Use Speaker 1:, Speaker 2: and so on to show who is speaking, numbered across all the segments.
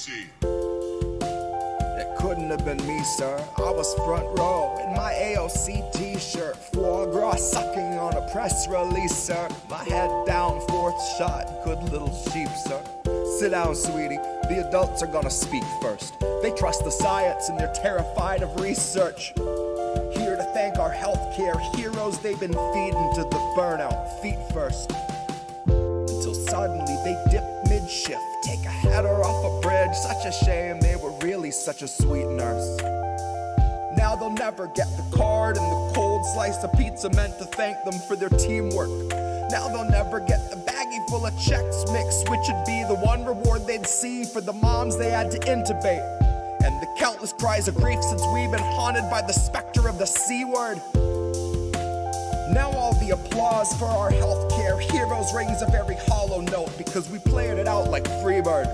Speaker 1: see?
Speaker 2: It couldn't have been me, sir. I was front row in my AOC t-shirt, foie gras sucking on a press release, sir. My head down, fourth shot, good little sheep, sir. Sit down, sweetie. The adults are gonna speak first. They trust the science and they're terrified of research. Here to thank our healthcare heroes, they've been feeding to the burnout, feet first. Until suddenly they dip mid-shift, take a header off a bridge. Such a shame, they were really such a sweet nurse. Now they'll never get the card and the cold slice of pizza meant to thank them for their teamwork. Now they'll never get the baggie full of checks mixed, which would be the one reward they'd see for the moms they had to intubate. And the countless cries of grief since we've been haunted by the specter of the C word. Now all the applause for our healthcare heroes rings a very hollow note because we played it out like Freebird.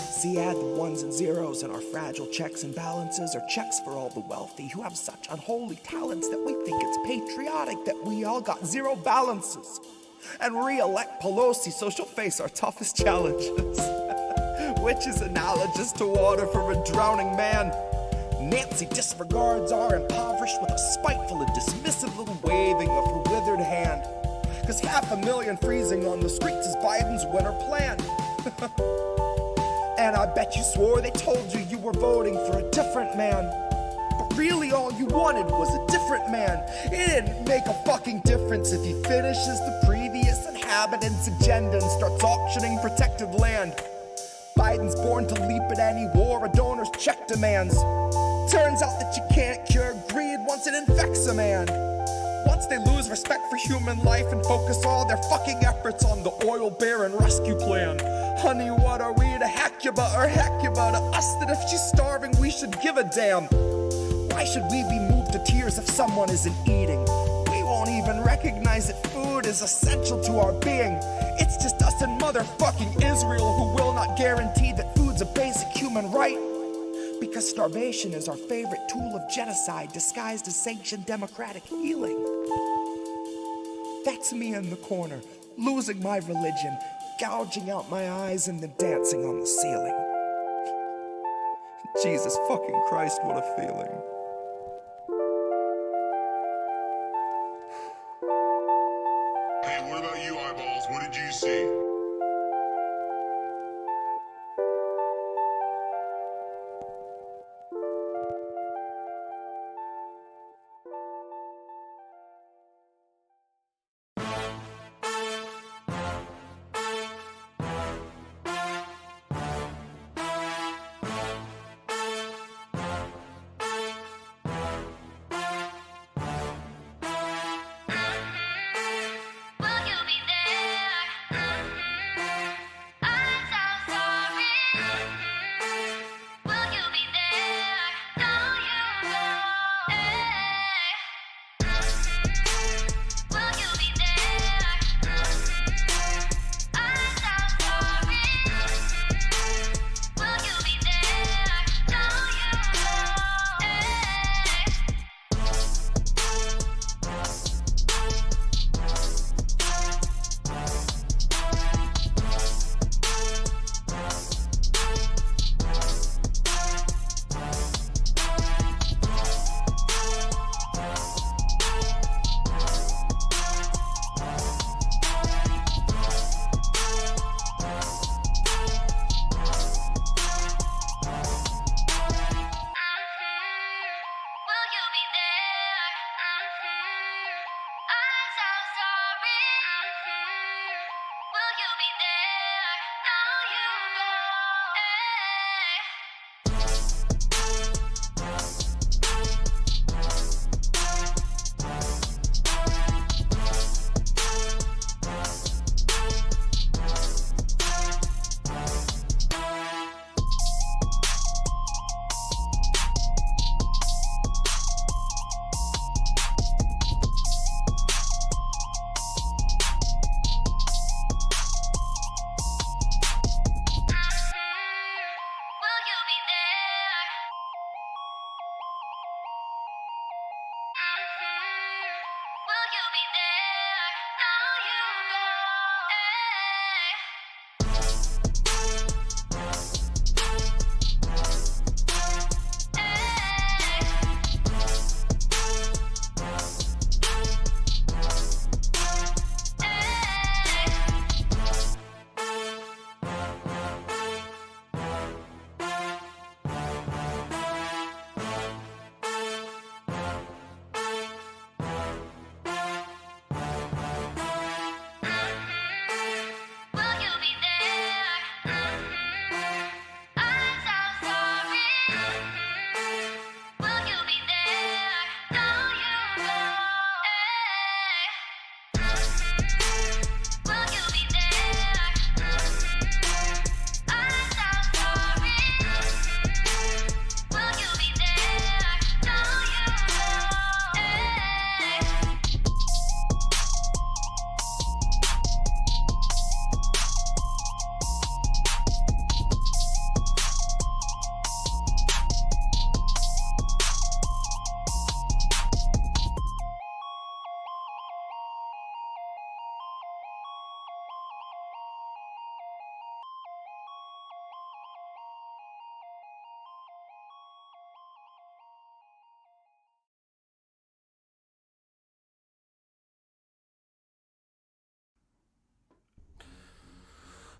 Speaker 2: See, add the ones and zeros in our fragile checks and balances are checks for all the wealthy who have such unholy talents that we think it's patriotic that we all got zero balances. And re-elect Pelosi so she'll face our toughest challenges. Which is analogous to water for a drowning man. Nancy disregards our impoverished with a spiteful and dismissive little waving of her withered hand. Cause 500,000 freezing on the streets is Biden's winter plan. And I bet you swore they told you were voting for a different man. But really all you wanted was a different man. It didn't make a fucking difference if he finishes the previous inhabitant's agenda and starts auctioning protected land. Biden's born to leap at any war a donor's check demands. Turns out that you can't cure greed once it infects a man. Once they lose respect for human life and focus all their fucking efforts on the oil baron rescue plan. Honey, what are we to Hecuba or Hecuba to us that if she's starving we should give a damn? Why should we be moved to tears if someone isn't eating? We won't even recognize that food is essential to our being. It's just us and motherfucking Israel who will not guarantee that food's a basic human right. Because starvation is our favorite tool of genocide disguised as sanctioned democratic healing. That's me in the corner, losing my religion, gouging out my eyes and then dancing on the ceiling. Jesus fucking Christ, what a feeling.
Speaker 1: Hey, what about you, eyeballs? What did you see?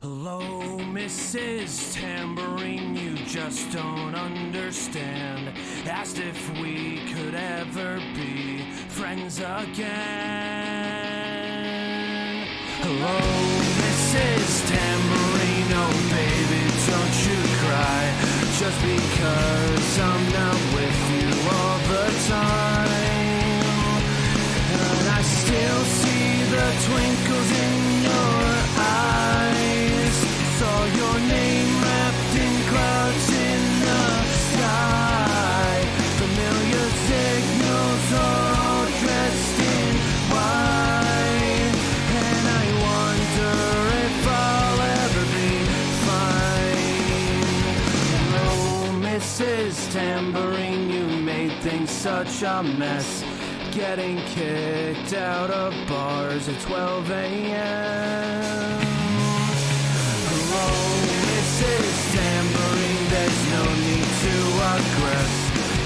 Speaker 3: Hello, Mrs. Tambourine, you just don't understand. Asked if we could ever be friends again. Hello, Mrs. Tambourine, oh baby, don't you cry. Just because I'm not with you all the time. And I still see the twinkles in your eyes. Saw your name wrapped in clouds in the sky. Familiar signals are all dressed in white. And I wonder if I'll ever be fine. Oh, Mrs. Tambourine, you made things such a mess. Getting kicked out of bars at 12 a.m. Hello, Mrs. Tambourine, there's no need to aggress.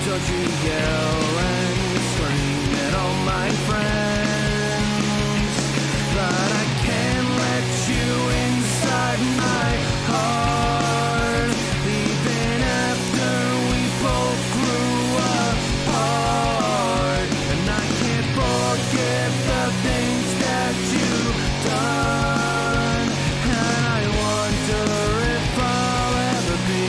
Speaker 3: Don't you yell and scream at all my friends. But I can't let you inside my heart, even after we both grew apart. And I can't forget the things that you've done. And I wonder if I'll ever be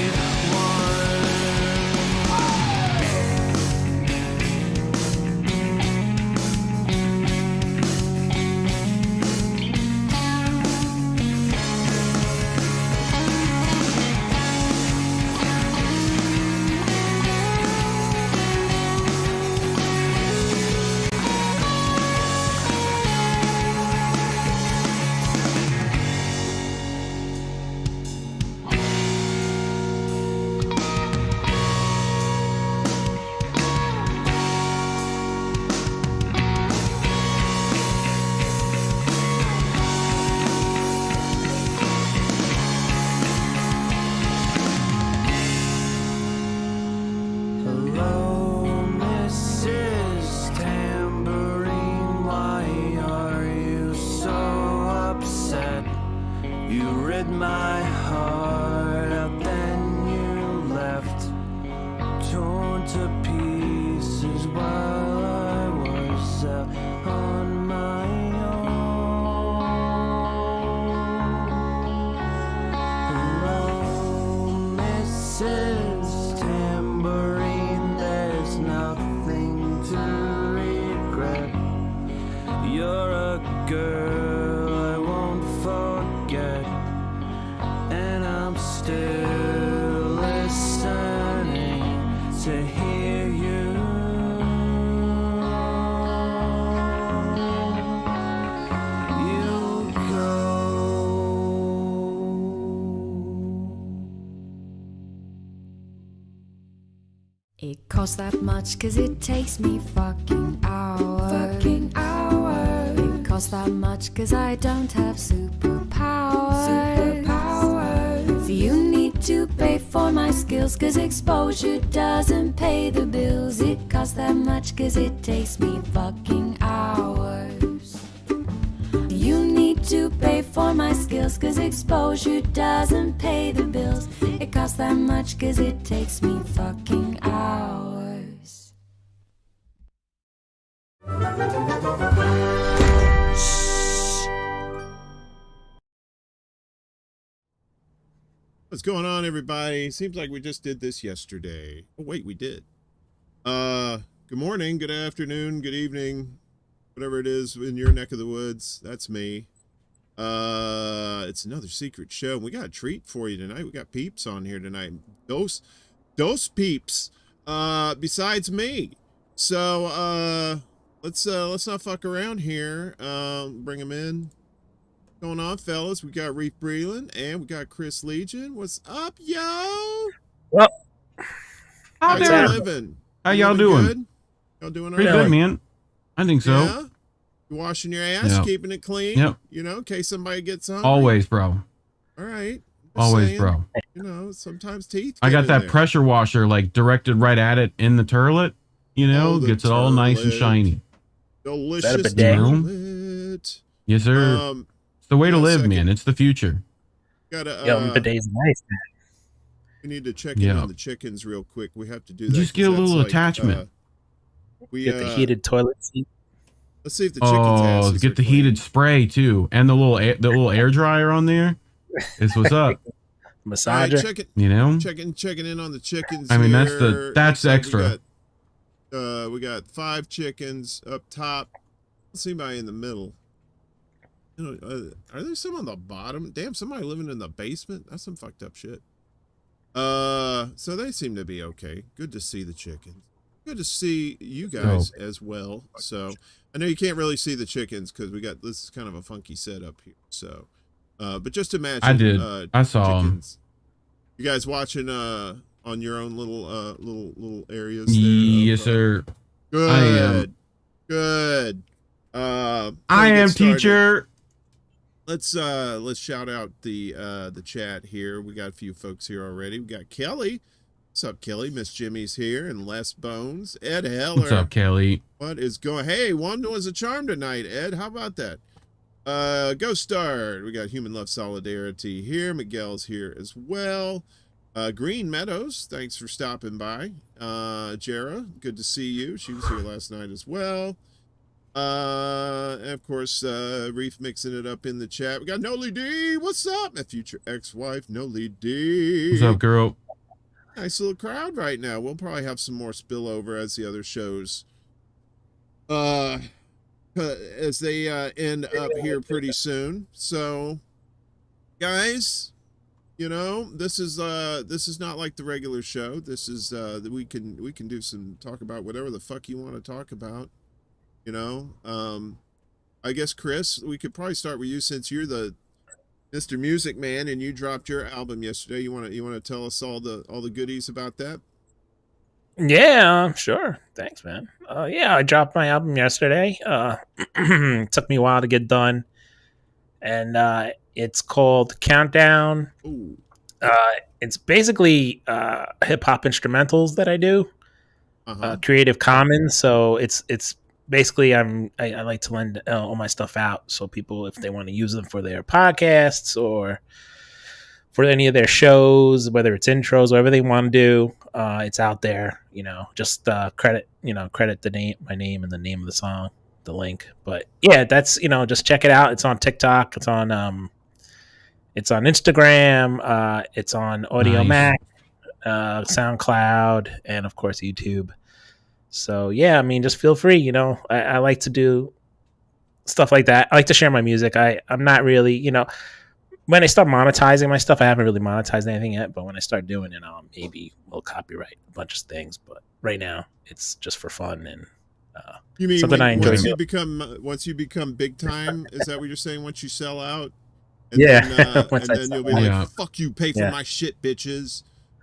Speaker 3: my heart out, then you left, torn to pieces while I was out on my own. Hello, Mrs. Tambourine, there's nothing to regret. You're a girl I won't forget. I'm still listening to hear you. You go.
Speaker 4: It costs that much 'cause it takes me fucking hours. It costs that much 'cause I don't have superpowers. So you need to pay for my skills 'cause exposure doesn't pay the bills. It costs that much 'cause it takes me fucking hours. You need to pay for my skills 'cause exposure doesn't pay the bills. It costs that much 'cause it takes me fucking hours.
Speaker 5: What's going on, everybody? Seems like we just did this yesterday. Oh wait, we did. Good morning, good afternoon, good evening, whatever it is in your neck of the woods. That's me. It's another secret show. We got a treat for you tonight. We got peeps on here tonight. Those peeps. Besides me. So let's not fuck around here. Bring them in. What's going on, fellas? We got Reef, Breland, and we got Kris Legion. What's up, yo?
Speaker 6: Well,
Speaker 5: how y'all living?
Speaker 6: How y'all doing?
Speaker 5: Good? Y'all doing all
Speaker 6: pretty
Speaker 5: right?
Speaker 6: good, man. I think so.
Speaker 5: Yeah? You washing your ass,
Speaker 6: Yep.
Speaker 5: keeping it clean.
Speaker 6: Yep.
Speaker 5: You know, in case somebody gets hungry.
Speaker 6: Always, bro.
Speaker 5: All right. Just
Speaker 6: Always,
Speaker 5: saying,
Speaker 6: bro.
Speaker 5: You know, sometimes teeth.
Speaker 6: I
Speaker 5: get
Speaker 6: got
Speaker 5: in
Speaker 6: that
Speaker 5: there.
Speaker 6: pressure washer like directed right at it in the turlet. You know,
Speaker 5: Oh, the
Speaker 6: gets it all nice and
Speaker 5: turlet.
Speaker 6: shiny.
Speaker 5: Delicious
Speaker 6: bidet?
Speaker 5: turlet.
Speaker 6: Yes, sir. It's the way to
Speaker 5: a
Speaker 6: live,
Speaker 5: second.
Speaker 6: man. It's the future.
Speaker 5: Gotta
Speaker 7: bidet's nice, man.
Speaker 5: we need to check in on the chickens real quick. We have to do that.
Speaker 6: Just get a little attachment.
Speaker 5: We
Speaker 7: get the heated toilet seat.
Speaker 5: Let's see if the chickens' asses
Speaker 6: get the
Speaker 5: clean.
Speaker 6: heated spray too, and the little air dryer on there. Is what's up.
Speaker 7: Massager.
Speaker 5: Right,
Speaker 6: you know,
Speaker 5: checking in on the chickens.
Speaker 6: I mean,
Speaker 5: here.
Speaker 6: that's extra.
Speaker 5: We got 5 chickens up top. Let's see anybody in the middle. You know, are there some on the bottom? Damn, somebody living in the basement. That's some fucked up shit. So they seem to be okay. Good to see the chickens. Good to see you guys as well. So I know you can't really see the chickens because this is kind of a funky setup here. So, but just imagine.
Speaker 6: I did. I saw chickens.
Speaker 5: Them. You guys watching on your own little areas?
Speaker 6: Yes, sir.
Speaker 5: Good.
Speaker 6: I am.
Speaker 5: Good.
Speaker 6: I am, teacher.
Speaker 5: Let's shout out the chat here. We got a few folks here already. We got Kelly. What's up, Kelly? Miss Jimmy's here, and Les Bones. Ed Heller.
Speaker 6: What's up, Kelly?
Speaker 5: What is going? Hey, one was a charm tonight, Ed. How about that? Ghost Star. We got Human Love Solidarity here. Miguel's here as well. Green Meadows. Thanks for stopping by. Jera, good to see you. She was here last night as well. And of course, Reef mixing it up in the chat. We got Noli D. What's up? My future ex-wife, Noli D.
Speaker 6: What's up, girl?
Speaker 5: Nice little crowd right now. We'll probably have some more spillover as the other shows as they end up here pretty soon. So, guys, you know, this is not like the regular show. This is we can do some talk about whatever the fuck you want to talk about. You know, I guess Kris, we could probably start with you since you're the Mr. Music Man and you dropped your album yesterday. You want to tell us all the goodies about that?
Speaker 7: Yeah, sure. Thanks, man. Yeah, I dropped my album yesterday. It took me a while to get done, and it's called Countdown.
Speaker 5: Ooh.
Speaker 7: It's basically hip hop instrumentals that I do, Creative Commons. So it's basically I like to lend all my stuff out so people, if they want to use them for their podcasts or for any of their shows, whether it's intros, whatever they want to do, it's out there. You know, just credit my name and the name of the song, the link. But yeah, that's, you know, just check it out. It's on TikTok. It's on Instagram. It's on Audio Mac, SoundCloud, and of course YouTube. So yeah, I mean, just feel free. You know, I like to do stuff like that. I like to share my music. I'm not really, you know, when I start monetizing my stuff, I haven't really monetized anything yet. But when I start doing it, maybe we'll copyright a bunch of things. But right now, it's just for fun and
Speaker 5: you mean
Speaker 7: something I enjoy.
Speaker 5: Once you become big time? Is that what you're saying? Once you sell out? And
Speaker 7: yeah.
Speaker 5: Then, and then you'll be like, "Fuck you, pay for my shit, bitches."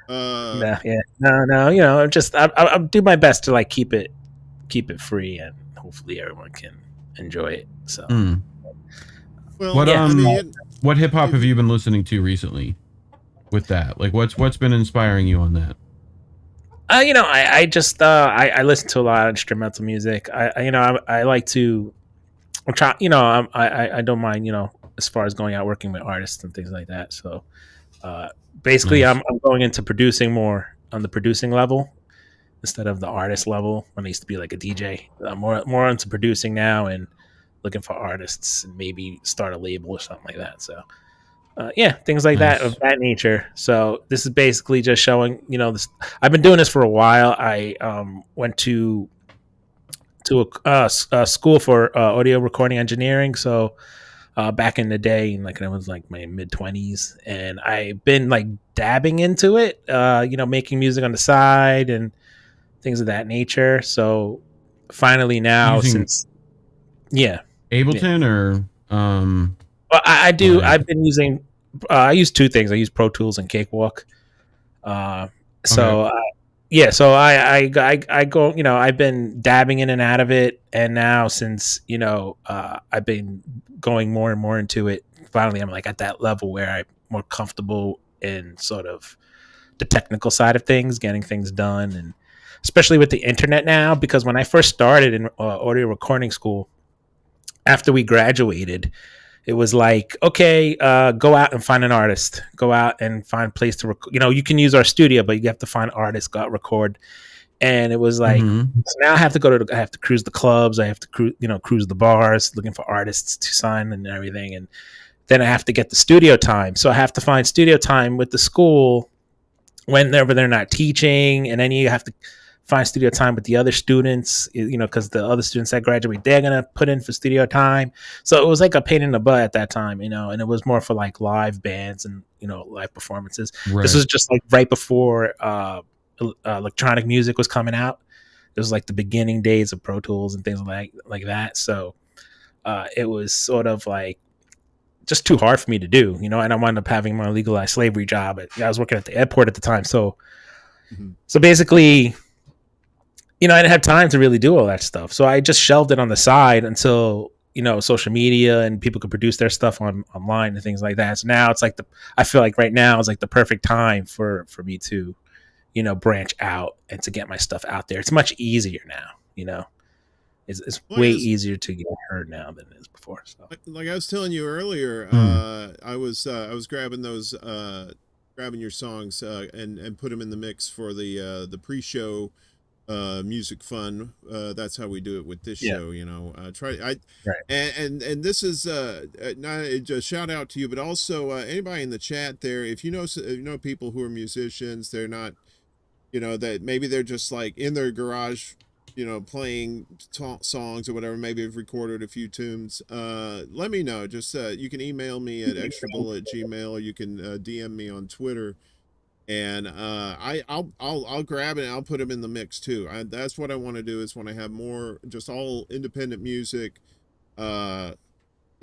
Speaker 7: No, you know, just I'll do my best to like keep it
Speaker 6: free,
Speaker 7: and hopefully everyone can enjoy it. So,
Speaker 5: well,
Speaker 6: what hip hop have you been listening to recently? With that, like, what's been inspiring you on that?
Speaker 7: You know, I just I listen to a lot of instrumental music. I like to try. You know, I don't mind. You know, as far as going out working with artists and things like that. So. Basically, nice. I'm going into producing more on the producing level instead of the artist level. When I used to be like a DJ, more into producing now and looking for artists and maybe start a label or something like that. So, yeah, things like that of that nature. So this is basically just showing, you know, this. I've been doing this for a while. I went to a school for audio recording engineering. So. Back in the day, like I was like my mid-20s, and I've been like dabbing into it, you know, making music on the side and things of that nature. So finally now,
Speaker 6: Ableton or
Speaker 7: well, I do. I've been using. I use two things. I use Pro Tools and Cakewalk. So I go. You know, I've been dabbing in and out of it, and now since you know, I've been going more and more into it. Finally, I'm like at that level where I'm more comfortable in sort of the technical side of things, getting things done, and especially with the internet now. Because when I first started in audio recording school, after we graduated, it was like, okay, go out and find an artist. Go out and find a place to record. You know, you can use our studio, but you have to find artists, go out, record. And it was like, so now I have to cruise the clubs. I have to cruise the bars, looking for artists to sign and everything. And then I have to get the studio time. So I have to find studio time with the school whenever they're not teaching. And then you have to find studio time with the other students, you know, because the other students that graduate, they're going to put in for studio time. So it was like a pain in the butt at that time, you know, and it was more for like live bands and, you know, live performances.
Speaker 6: Right.
Speaker 7: This was just like right before electronic music was coming out. It was like the beginning days of Pro Tools and things like that. So it was sort of like just too hard for me to do, you know, and I wound up having my legalized slavery job. I was working at the airport at the time. So basically, you know, I didn't have time to really do all that stuff. So I just shelved it on the side until, you know, social media and people could produce their stuff online and things like that. So now it's like I feel like right now is like the perfect time for me to, you know, branch out and to get my stuff out there. It's much easier now, you know. It's way easier to get heard now than it is before. So,
Speaker 5: like I was telling you earlier, I was grabbing those, grabbing your songs and put them in the mix for the pre-show music fun. That's how we do it with this show, you know. And this is not a shout out to you, but also anybody in the chat there. If you know people who are musicians, they're not, you know, that maybe they're just like in their garage, you know, playing songs or whatever. Maybe have recorded a few tunes. Let me know. Just you can email me at extrabulla@gmail.com, or you can DM me on Twitter, and I'll grab it and I'll put them in the mix too. That's what I want to do, is when I have more just all independent music.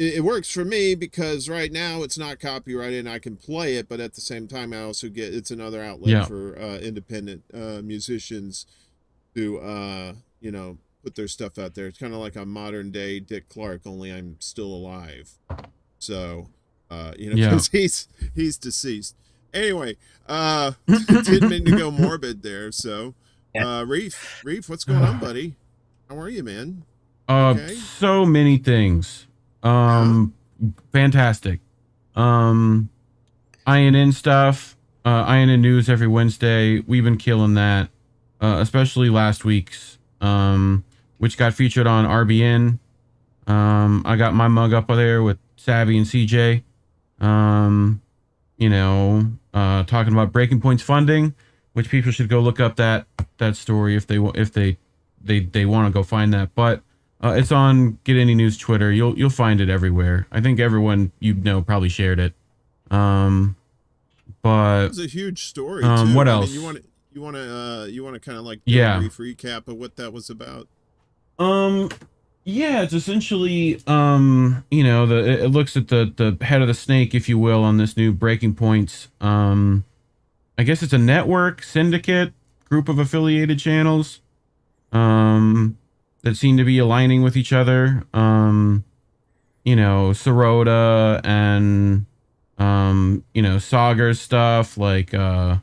Speaker 5: It works for me because right now it's not copyrighted and I can play it, but at the same time I also get, it's another outlet for independent musicians to you know, put their stuff out there. It's kind of like a modern day Dick Clark, only I'm still alive. So you know, because he's deceased. Anyway, didn't mean to go morbid there. So Reef, what's going on, buddy? How are you, man? Okay?
Speaker 6: So many things. Fantastic. INN stuff, INN news every Wednesday. We've been killing that, especially last week's, which got featured on RBN. I got my mug up there with Savvy and CJ, you know, talking about Breaking Point's funding, which people should go look up that story if they want to go find that. But it's on Get Any News Twitter. You'll find it everywhere. I think everyone you know probably shared it. But
Speaker 5: it's a huge story. Too.
Speaker 6: What else?
Speaker 5: I mean, you want to kind of like do a brief recap of what that was about?
Speaker 6: Yeah, it's essentially you know, it looks at the head of the snake, if you will, on this new Breaking Points. I guess it's a network syndicate group of affiliated channels. That seem to be aligning with each other. You know, Sirota and you know, Sagar's stuff, like trying to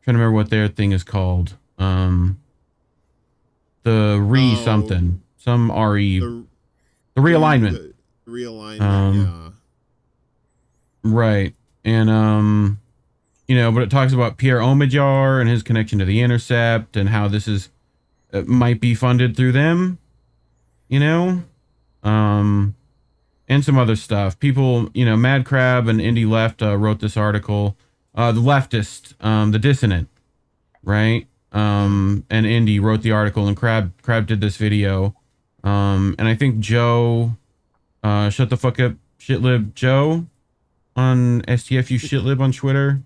Speaker 6: remember what their thing is called. The something. Some RE. The realignment.
Speaker 5: The realignment, yeah.
Speaker 6: Right. And you know, but it talks about Pierre Omidyar and his connection to The Intercept and how this is might be funded through them, you know, and some other stuff. People, you know, Mad Crab and Indie Left wrote this article. The Leftist, the Dissonant, right? And Indie wrote the article, and Crab did this video. And I think Joe, Shut the Fuck Up Shitlib Joe on STFU Shitlib on Twitter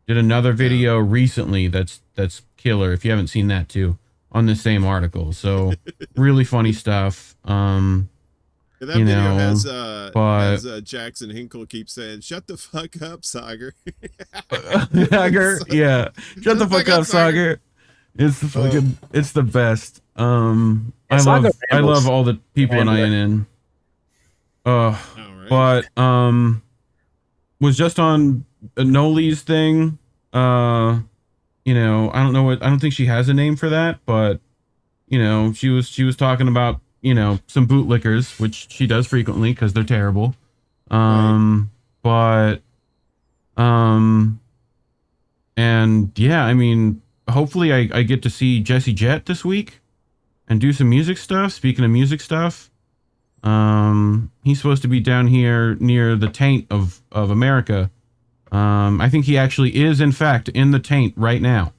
Speaker 6: did another video recently that's killer, if you haven't seen that too, on the same article. So really funny stuff.
Speaker 5: And that video has Jackson Hinkle keeps saying, "Shut the fuck up, Sagar."
Speaker 6: Sagar, yeah. Shut the fuck up, Sagar. It's the fucking, it's the best. I love all the people in INN. But was just on Noli's thing. You know, I don't think she has a name for that, but you know, she was talking about, you know, some bootlickers, which she does frequently because they're terrible. But and yeah, I mean, hopefully I get to see Jett this week and do some music stuff. Speaking of music stuff, he's supposed to be down here near the taint of America. I think he actually is in fact in the taint right now.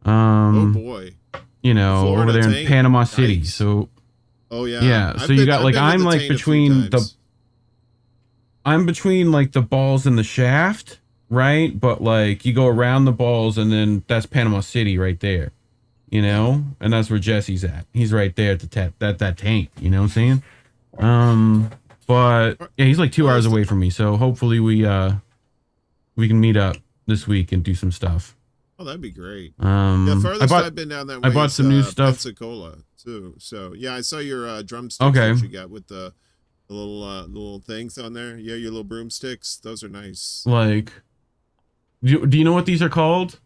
Speaker 5: Oh boy.
Speaker 6: You know,
Speaker 5: Florida
Speaker 6: over there in
Speaker 5: taint.
Speaker 6: Panama City.
Speaker 5: Nice.
Speaker 6: So
Speaker 5: Oh yeah.
Speaker 6: yeah, so you got like I'm like between I'm between like the balls and the shaft, right? But like you go around the balls and then that's Panama City right there, you know? And that's where Jesse's at. He's right there at that tank, you know what I'm saying? But yeah, he's like 2 hours away from me. So hopefully we can meet up this week and do some stuff.
Speaker 5: Oh, that'd be great.
Speaker 6: The
Speaker 5: furthest I've been down that way.
Speaker 6: I bought some new stuff.
Speaker 5: Pensacola too. So yeah, I saw your drumsticks
Speaker 6: Okay.
Speaker 5: that you got with the little things on there. Yeah, your little broomsticks. Those are nice.
Speaker 6: Like, do you know what these are called?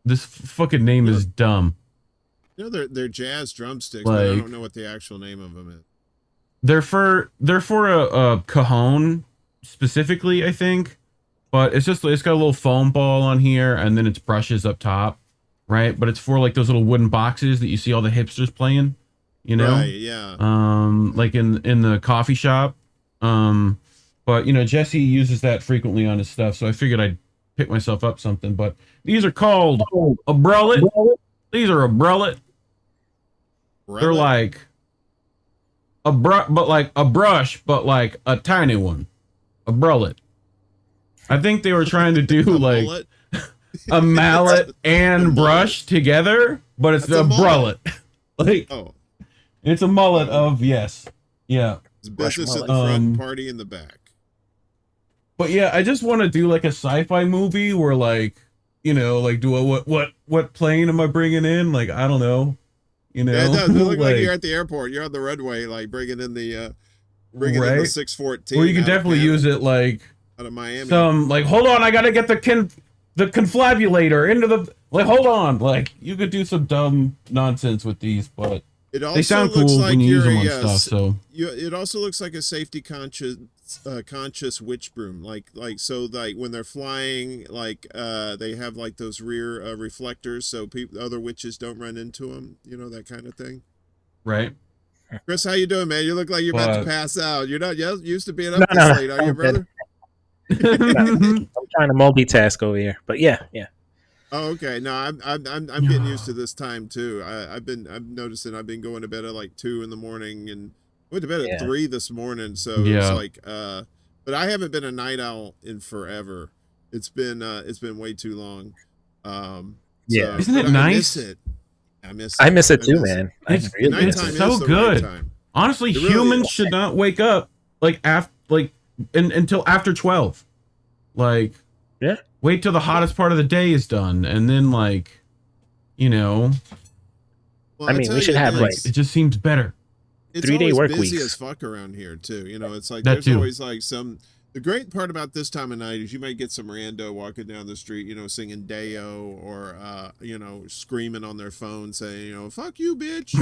Speaker 6: This fucking name is dumb.
Speaker 5: You know, they're jazz drumsticks, but I
Speaker 6: Like-
Speaker 5: don't know what the actual name of them is.
Speaker 6: They're for a cajon specifically, I think. But it's got a little foam ball on here, and then it's brushes up top, right? But it's for like those little wooden boxes that you see all the hipsters playing, you know?
Speaker 5: Right, yeah.
Speaker 6: Like in the coffee shop. But you know, Jesse uses that frequently on his stuff, so I figured I'd pick myself up something. But these are called a brullet. These are a brullet. They're like but like a brush, but like a tiny one. A brullet. I think they were trying to do like
Speaker 5: mullet?
Speaker 6: a mallet and brush together, but it's
Speaker 5: That's
Speaker 6: a
Speaker 5: a
Speaker 6: brullet. Like
Speaker 5: Oh,
Speaker 6: it's a mullet of yes. Yeah.
Speaker 5: it's business in the
Speaker 7: mullet.
Speaker 5: front, party in the back.
Speaker 6: But yeah, I just want to do like a sci-fi movie where like, you know, like do a what plane am I bringing in? Like I don't know. You know.
Speaker 5: Yeah, it does. It look like
Speaker 6: Like,
Speaker 5: you're at the airport. You're on the runway, like bringing in the in the
Speaker 6: right?
Speaker 5: 614.
Speaker 6: Well, you could definitely use it like
Speaker 5: out of Miami.
Speaker 6: some like hold on, I gotta get the confabulator into the like hold on, like you could do some dumb nonsense with these, but
Speaker 5: It also
Speaker 6: they sound
Speaker 5: looks
Speaker 6: cool
Speaker 5: like
Speaker 6: when you use
Speaker 5: you're
Speaker 6: them on
Speaker 5: a,
Speaker 6: stuff. So
Speaker 5: it also looks like a safety conscious witch broom, like so like when they're flying, like they have like those rear reflectors, so other witches don't run into them, you know, that kind of thing.
Speaker 6: right.
Speaker 5: Kris, how you doing, man? You look like you're about to
Speaker 6: But-
Speaker 5: pass out. You're not used to being up
Speaker 7: No,
Speaker 5: this
Speaker 7: no,
Speaker 5: late, are you,
Speaker 7: I'm
Speaker 5: brother?
Speaker 7: I'm trying to multitask over here, but yeah.
Speaker 5: Oh, okay. No, I'm getting used to this time too. I'm noticing I've been going to bed at like 2 a.m. and went to bed at
Speaker 7: Yeah.
Speaker 5: 3 this morning. So
Speaker 6: Yeah.
Speaker 5: it's like, but I haven't been a night owl in forever. It's been way too long.
Speaker 7: Yeah.
Speaker 6: Isn't it
Speaker 5: but I miss
Speaker 6: nice?
Speaker 5: it. I miss it
Speaker 7: too, man. I
Speaker 6: It's-
Speaker 7: really
Speaker 6: it's
Speaker 7: miss it.
Speaker 6: so
Speaker 5: is the
Speaker 6: good.
Speaker 5: right time.
Speaker 6: Honestly,
Speaker 5: It really
Speaker 6: humans
Speaker 5: is.
Speaker 6: should not wake up like until after 12. Like,
Speaker 7: Yeah.
Speaker 6: wait till the hottest part of the day is done, and then like, you know,
Speaker 5: Well,
Speaker 7: I mean,
Speaker 5: tell
Speaker 7: we should
Speaker 5: you,
Speaker 7: have,
Speaker 5: it's-
Speaker 6: it just seems better.
Speaker 5: it's
Speaker 7: 3-day
Speaker 5: always
Speaker 7: work
Speaker 5: busy
Speaker 7: weeks.
Speaker 5: as fuck around here too. You know, it's like
Speaker 6: That
Speaker 5: there's
Speaker 6: too.
Speaker 5: always like some. The great part about this time of night is you might get some rando walking down the street, you know, singing Deo or you know, screaming on their phone saying, you know, "Fuck you, bitch."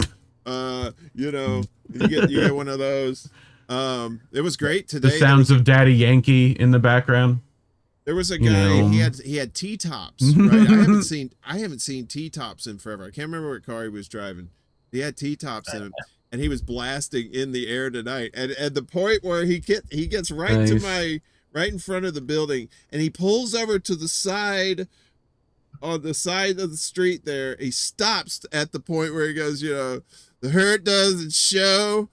Speaker 5: You know, you get one of those. It was great today.
Speaker 6: The sounds of Daddy Yankee in the background.
Speaker 5: There was a
Speaker 6: you
Speaker 5: guy.
Speaker 6: know.
Speaker 5: He had T-tops. Right? I haven't seen T-tops in forever. I can't remember what car he was driving. He had T-tops in him, and he was blasting in the air tonight. And at the point where he gets right to
Speaker 6: Nice.
Speaker 5: right in front of the building, and he pulls over to the side. On the side of the street there, he stops at the point where he goes, you know, the hurt doesn't show,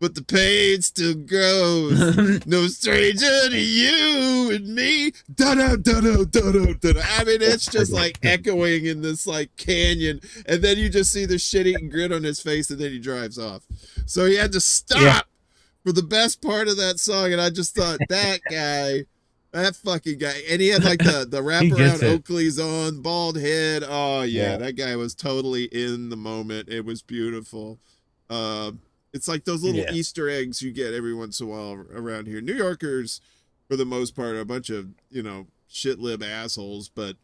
Speaker 5: but the pain still grows. No stranger to you and me. Da-da, da-da, da-da, da-da. I mean, it's just like echoing in this like canyon. And then you just see the shit-eating grin on his face, and then he drives off. So he had to stop for the best part of that song. And I just thought, that fucking guy. And he had like the
Speaker 6: He gets
Speaker 5: wraparound
Speaker 6: it.
Speaker 5: Oakleys on, bald head. Oh, yeah,
Speaker 7: Yeah.
Speaker 5: that guy was totally in the moment. It was beautiful. It's like those little
Speaker 7: Yeah.
Speaker 5: Easter eggs you get every once in a while around here. New Yorkers, for the most part, are a bunch of, you know, shit lib assholes. But,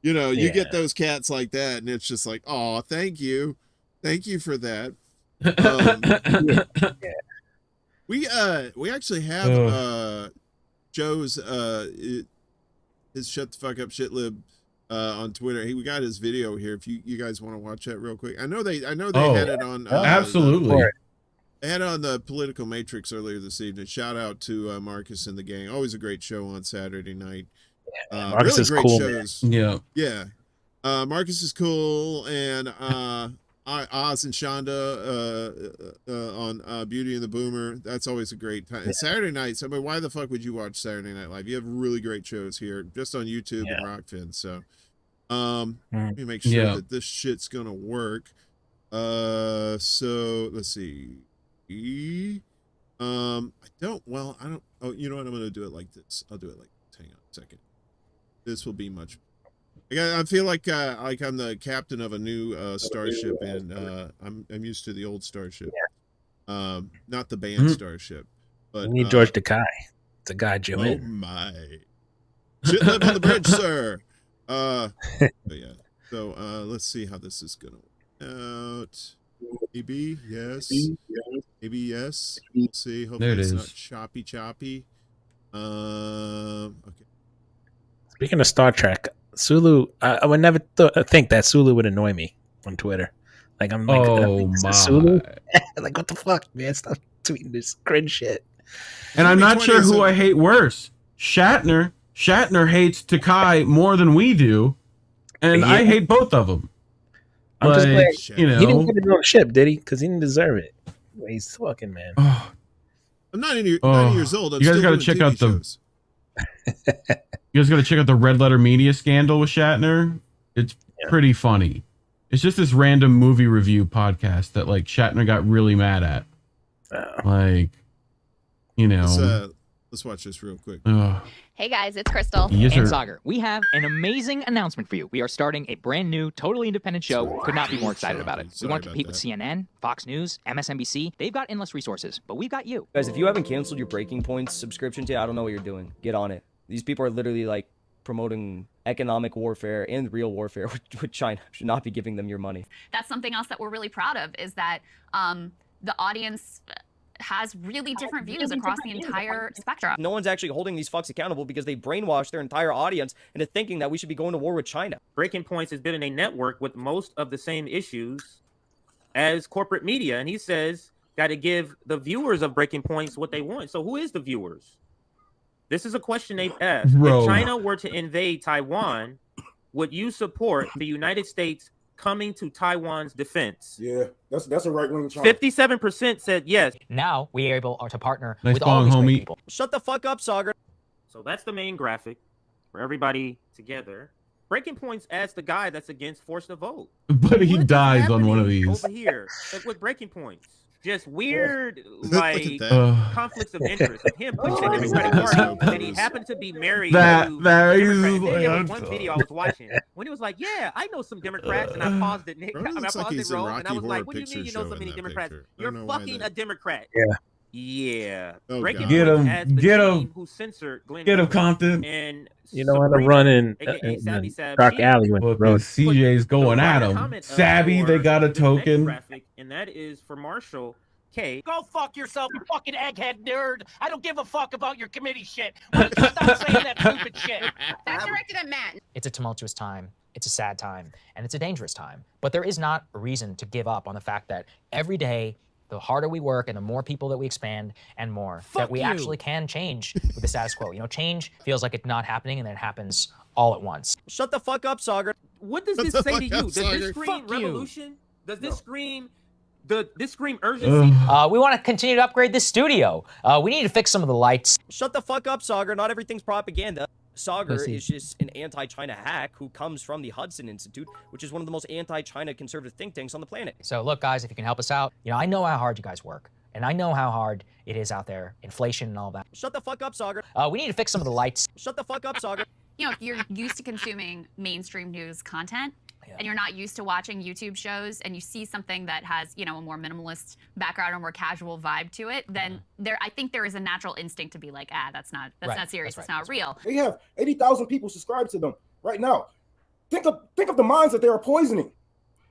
Speaker 5: you know, you get
Speaker 7: Yeah.
Speaker 5: those cats like that, and it's just like, oh, thank you. Thank you for that. We actually have Joe's his shut the fuck up shitlib on Twitter. We got his video here. If you guys want to watch that real quick. I know they had it on.
Speaker 6: Absolutely.
Speaker 5: They had it on the Political Matrix earlier this evening. Shout out to Marcus and the gang. Always a great show on Saturday night.
Speaker 7: Marcus
Speaker 5: really
Speaker 7: is
Speaker 5: great
Speaker 7: cool.
Speaker 5: shows.
Speaker 6: Yeah.
Speaker 5: Yeah. Marcus is cool, and Oz and Shonda on Beauty and the Boomer. That's always a great time. And Saturday nights, I mean, why the fuck would you watch Saturday Night Live? You have really great shows here just on YouTube and Rockfin. So let me make sure that this shit's gonna work. So let's see. I don't. Oh, you know what? I'm gonna do it like this. I'll do it like. Hang on a second. This will be much. I feel like I'm the captain of a new starship, and I'm used to the old starship, not the band Starship. But
Speaker 7: We need George Takei. It's a guy, Joe.
Speaker 5: Oh my! Shit live on the bridge, sir. But yeah. So let's see how this is gonna work out. Maybe yes. Maybe yes. Let's see. Hopefully
Speaker 6: There it
Speaker 5: it's
Speaker 6: is.
Speaker 5: not choppy. Okay.
Speaker 7: Speaking of Star Trek, Sulu, I would never think that Sulu would annoy me on Twitter. Like I'm like, is this Sulu? Like what the fuck, man? Stop tweeting this cringe shit.
Speaker 6: And I'm not sure who I hate worse. Shatner. Shatner hates Takei more than we do, and I hate both of them.
Speaker 7: I'm just
Speaker 6: Like,
Speaker 7: like,
Speaker 6: you know,
Speaker 7: he didn't get to go on the ship, did he? Because he didn't deserve it. He's fucking man.
Speaker 5: I'm 90 years old. I'm
Speaker 6: you guys
Speaker 5: still
Speaker 6: got to
Speaker 5: doing
Speaker 6: check
Speaker 5: TV
Speaker 6: out
Speaker 5: shows.
Speaker 6: You guys got to check out the Red Letter Media scandal with Shatner. It's pretty funny. It's just this random movie review podcast that like Shatner got really mad at. Like, you know.
Speaker 5: Let's watch this real quick.
Speaker 8: Hey guys, it's Crystal.
Speaker 6: Yes,
Speaker 8: and
Speaker 6: sir.
Speaker 8: Sagar. We have an amazing announcement for you. We are starting a brand new, totally independent show. Could not be more excited about it. We want to compete with CNN, Fox News, MSNBC. They've got endless resources, but we've got you.
Speaker 9: Guys, if you haven't canceled your Breaking Points subscription to, I don't know what you're doing. Get on it. These people are literally like promoting economic warfare and real warfare with China. Should not be giving them your money.
Speaker 10: That's something else that we're really proud of, is that the audience has really different views across the entire spectrum.
Speaker 9: No one's actually holding these fucks accountable because they brainwashed their entire audience into thinking that we should be going to war with China.
Speaker 11: Breaking Points has been in a network with most of the same issues as corporate media, and he says got to give the viewers of Breaking Points what they want. So who is the viewers? This is a question they asked.
Speaker 6: Bro.
Speaker 11: If China were to invade Taiwan, would you support the United States coming to Taiwan's defense?
Speaker 12: Yeah, that's a right-wing China.
Speaker 11: 57% said yes.
Speaker 8: Now we are able to partner
Speaker 6: Nice
Speaker 8: with all
Speaker 6: bong,
Speaker 8: these great
Speaker 6: homie.
Speaker 8: people.
Speaker 9: Shut the fuck up, Sagar.
Speaker 11: So that's the main graphic for everybody together. Breaking Points asked the guy that's against forced to vote.
Speaker 6: But he
Speaker 11: What is
Speaker 6: dies on one of
Speaker 11: happening
Speaker 6: these.
Speaker 11: over here, like with Breaking Points. Just weird, like conflicts of interest of him pushing the Democratic Party, and he happened to be married to
Speaker 6: that
Speaker 11: a
Speaker 6: he's
Speaker 11: Democrat.
Speaker 6: like,
Speaker 11: There was one video I was watching when he was like, "Yeah, I know some Democrats," and I paused it.
Speaker 5: Bro,
Speaker 11: I
Speaker 5: looks like
Speaker 11: paused
Speaker 5: he's
Speaker 11: it,
Speaker 5: in
Speaker 11: roll, and I
Speaker 5: Rocky
Speaker 11: was
Speaker 5: Horror
Speaker 11: like, "What do you mean
Speaker 5: Picture
Speaker 11: you know
Speaker 5: Show
Speaker 11: so
Speaker 5: in
Speaker 11: many
Speaker 5: that
Speaker 11: Democrats?
Speaker 5: picture. I
Speaker 11: You're
Speaker 5: don't know why
Speaker 11: fucking
Speaker 5: that-
Speaker 11: a Democrat." Yeah.
Speaker 5: Oh,
Speaker 11: Breaking
Speaker 5: God.
Speaker 6: Get
Speaker 11: Points
Speaker 6: him,
Speaker 11: as the
Speaker 6: get
Speaker 11: team
Speaker 6: him.
Speaker 11: who censored Glenn
Speaker 6: Get him,
Speaker 11: Miller
Speaker 6: Compton.
Speaker 11: and
Speaker 7: You know how to
Speaker 11: Sabrina,
Speaker 7: run in
Speaker 11: aka Savvy Sab.
Speaker 7: Dark
Speaker 11: She
Speaker 7: Alley with
Speaker 6: Look,
Speaker 7: road.
Speaker 6: CJ's going
Speaker 11: the
Speaker 6: at
Speaker 11: right
Speaker 6: him.
Speaker 11: comment,
Speaker 6: Savvy, they
Speaker 11: for
Speaker 6: got a
Speaker 11: this next
Speaker 6: token.
Speaker 11: graphic, and that is for Marshall K.
Speaker 13: Go fuck yourself, you fucking egghead nerd. I don't give a fuck about your committee shit. Why don't you stop saying that stupid shit?
Speaker 10: That's directed at Matt.
Speaker 8: It's a tumultuous time, it's a sad time, and it's a dangerous time. But there is not a reason to give up on the fact that every day, the harder we work and the more people that we expand and more, that we actually can change with the status quo. You know, change feels like it's not happening and then it happens all at once.
Speaker 9: Shut the fuck up, Sagar.
Speaker 11: What does this say to you? Does this scream revolution? Does this scream this scream urgency?
Speaker 8: We want to continue to upgrade this studio. We need to fix some of the lights.
Speaker 9: Shut the fuck up, Sagar. Not everything's propaganda. Sagar
Speaker 8: Pussy.
Speaker 9: is just an anti-China hack who comes from the Hudson Institute, which is one of the most anti-China conservative think tanks on the planet.
Speaker 8: So look, guys, if you can help us out, you know, I know how hard you guys work, and I know how hard it is out there, inflation and all that.
Speaker 9: Shut the fuck up, Sagar.
Speaker 8: We need to fix some of the lights.
Speaker 9: Shut the fuck up, Sagar.
Speaker 10: You know, if you're used to consuming mainstream news content, and you're not used to watching YouTube shows, and you see something that has, you know, a more minimalist background or more casual vibe to it, then I think there is a natural instinct to be like, that's not serious, it's not real.
Speaker 12: They have 80,000 people subscribed to them right now. Think of the minds that they are poisoning.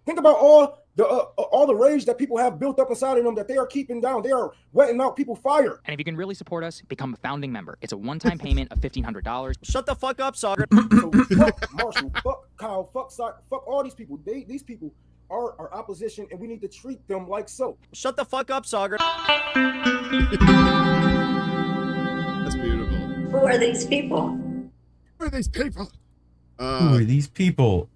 Speaker 12: Think about all all the rage that people have built up inside of them that they are keeping down. They are wetting out people's fire.
Speaker 8: And if you can really support us, become a founding member. It's a one-time payment of $1,500.
Speaker 9: Shut the fuck up, Sagar.
Speaker 12: So fuck Marshall, fuck Kyle, fuck all these people. These people are our opposition, and we need to treat them like so.
Speaker 9: Shut the fuck up, Sagar.
Speaker 5: That's beautiful.
Speaker 14: Who are these people?
Speaker 5: Who are these people?
Speaker 6: Who are these people?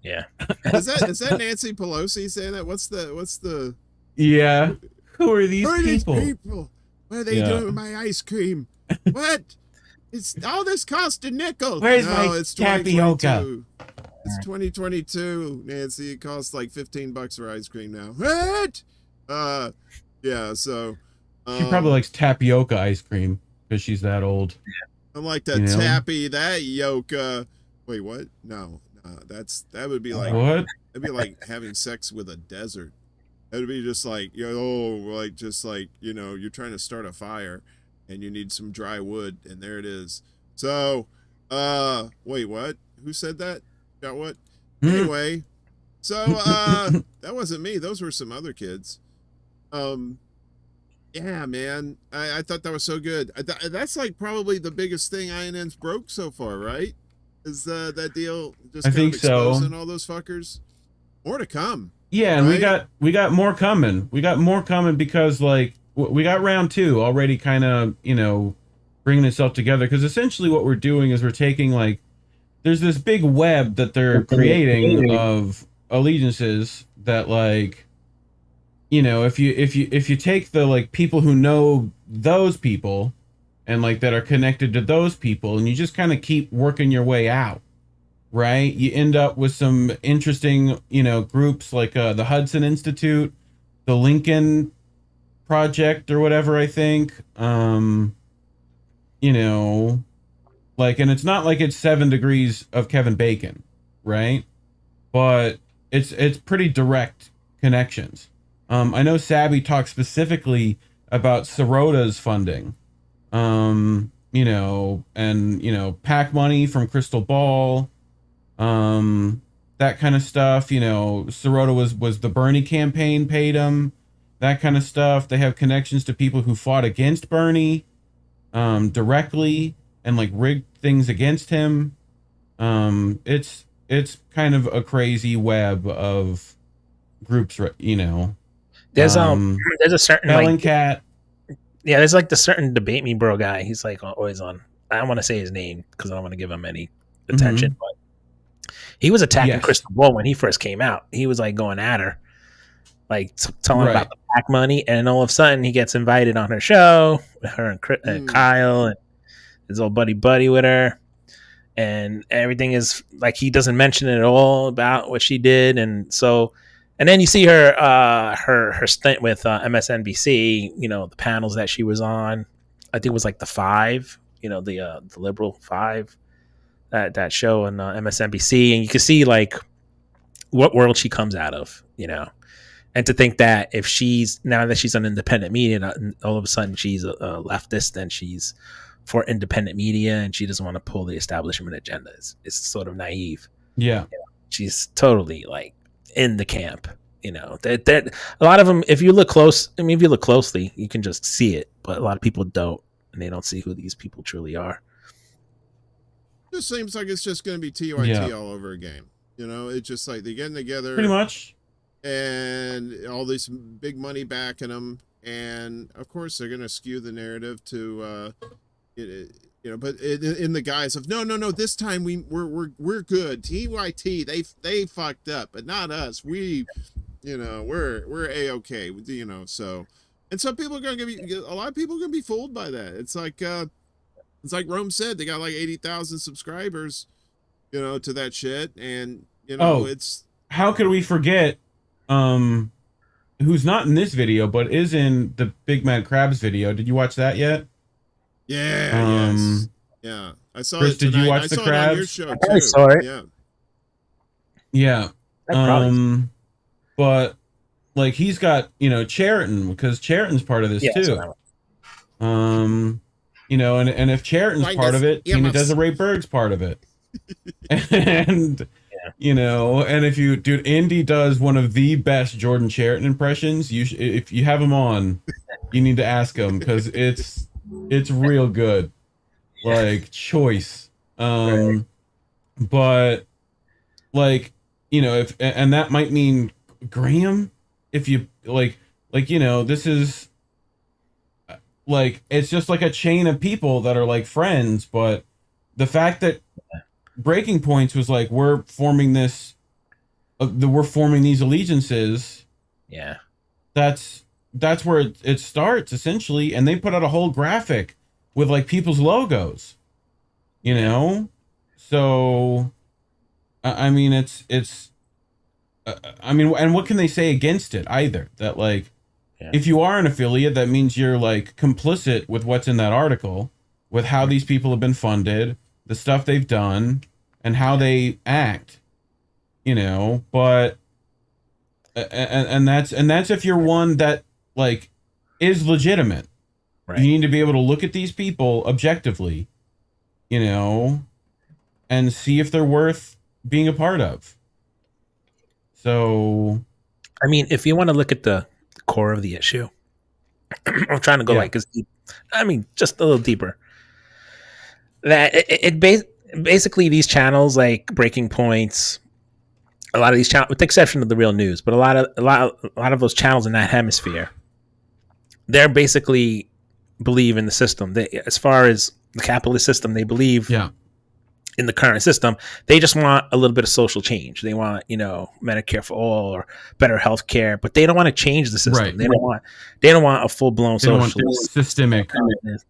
Speaker 7: Yeah.
Speaker 5: is that Nancy Pelosi saying that? What's the?
Speaker 6: Yeah. Who are these people?
Speaker 5: What are they doing with my ice cream? What? It's all this cost a nickel.
Speaker 6: Where's my
Speaker 5: it's
Speaker 6: tapioca?
Speaker 5: It's 2022, Nancy. It costs like $15 for ice cream now. What? Yeah. So
Speaker 6: She probably likes tapioca ice cream because she's that old.
Speaker 5: I'm like that tappy, that yoka. Wait, what? No, that would be like
Speaker 6: what?
Speaker 5: That'd be like having sex with a desert. That would be just like you're trying to start a fire, and you need some dry wood, and there it is. So, wait, what? Who said that? Got what? Anyway, so that wasn't me. Those were some other kids. Yeah, man. I thought that was so good. That's like probably the biggest thing INN's broke so far, right? Is that deal just
Speaker 6: I think
Speaker 5: exposing
Speaker 6: so.
Speaker 5: all those fuckers? More to come.
Speaker 6: Yeah, and we got more coming. We got more coming because like we got round 2 already kind of, bringing itself together, because essentially what we're doing is we're taking like there's this big web that they're creating of allegiances that like if you take the like people who know those people and like that are connected to those people and you just kind of keep working your way out, right? You end up with some interesting, groups like the Hudson Institute, the Lincoln Project or whatever, I think. Like, and it's not like it's 7 degrees of Kevin Bacon, right? But it's pretty direct connections. I know Sabby talked specifically about Sirota's funding, and PAC money from Crystal Ball, that kind of stuff. Sirota was the Bernie campaign paid him, that kind of stuff. They have connections to people who fought against Bernie, directly and like rigged things against him. It's kind of a crazy web of groups,
Speaker 7: There's a certain
Speaker 6: Cat.
Speaker 7: Yeah, there's like the certain Debate Me Bro guy. He's like always on. I don't want to say his name because I don't want to give him any attention. But he was attacking Crystal Ball when he first came out. He was like going at her, like telling about the PAC money, and all of a sudden he gets invited on her show with her and Kyle and his old buddy with her, and everything is like he doesn't mention it at all about what she did, and then you see her stint with MSNBC, the panels that she was on. I think it was like the 5, the Liberal 5, that show on MSNBC, and you can see like what world she comes out of, and to think that if now that she's on independent media, all of a sudden she's a leftist and she's for independent media and she doesn't want to pull the establishment agenda. It's sort of naive.
Speaker 6: Yeah.
Speaker 7: She's totally like in the camp, that a lot of them, if you look closely, you can just see it, but a lot of people don't, and they don't see who these people truly are.
Speaker 5: Just seems like it's just going to be TYT all over again. It's just like they're getting together
Speaker 6: pretty much, and
Speaker 5: all this big money backing them, and of course they're going to skew the narrative to but in the guise of no, this time we're good. TYT, they fucked up, but not us. We're A-okay, so, and some people are going to a lot of people are going to be fooled by that. It's like Rome said, they got like 80,000 subscribers, to that shit, and it's
Speaker 6: how could we forget who's not in this video but is in the Big Mad Crabs video? Did you watch that yet?
Speaker 5: Yeah, yes. Yeah. I saw
Speaker 6: Chris,
Speaker 5: it tonight.
Speaker 6: did you watch
Speaker 5: I
Speaker 6: the
Speaker 5: saw
Speaker 6: Crabs?
Speaker 5: It on your show too.
Speaker 7: I saw it.
Speaker 5: Yeah.
Speaker 6: Yeah. But like he's got, Cheriton, because Cheriton's part of this too. And if Cheriton's part of it, Tina Desiree Berg's part of it. And You know, and if you, dude, Andy does one of the best Jordan Chariton impressions. If you have him on, you need to ask him because it's real good, like choice. But like, you know, and that might mean Graham, if you like, you know, this is like, it's just like a chain of people that are like friends, but the fact that Breaking Points was like, we're forming these allegiances.
Speaker 7: Yeah.
Speaker 6: That's where it starts essentially. And they put out a whole graphic with like people's logos, you know? So, I mean, I mean, and what can they say against it either? That like, if you are an affiliate, that means you're like complicit with what's in that article, with how these people have been funded, the stuff they've done, and how they act, you know. But and that's if you're one that like is legitimate. Right. You need to be able to look at these people objectively, you know, and see if they're worth being a part of. So,
Speaker 7: I mean, if you want to look at the core of the issue, I'm trying to go like as deep. I mean, just a little deeper. That basically these channels like Breaking Points, a lot of these channels, with the exception of the Real News, but a lot of those channels in that hemisphere, they're basically believe in the system. As far as the capitalist system, they believe in the current system. They just want a little bit of social change. They want, you know, Medicare for all or better health care, but they don't want to change the system. Right. They don't want a full blown social
Speaker 6: systemic.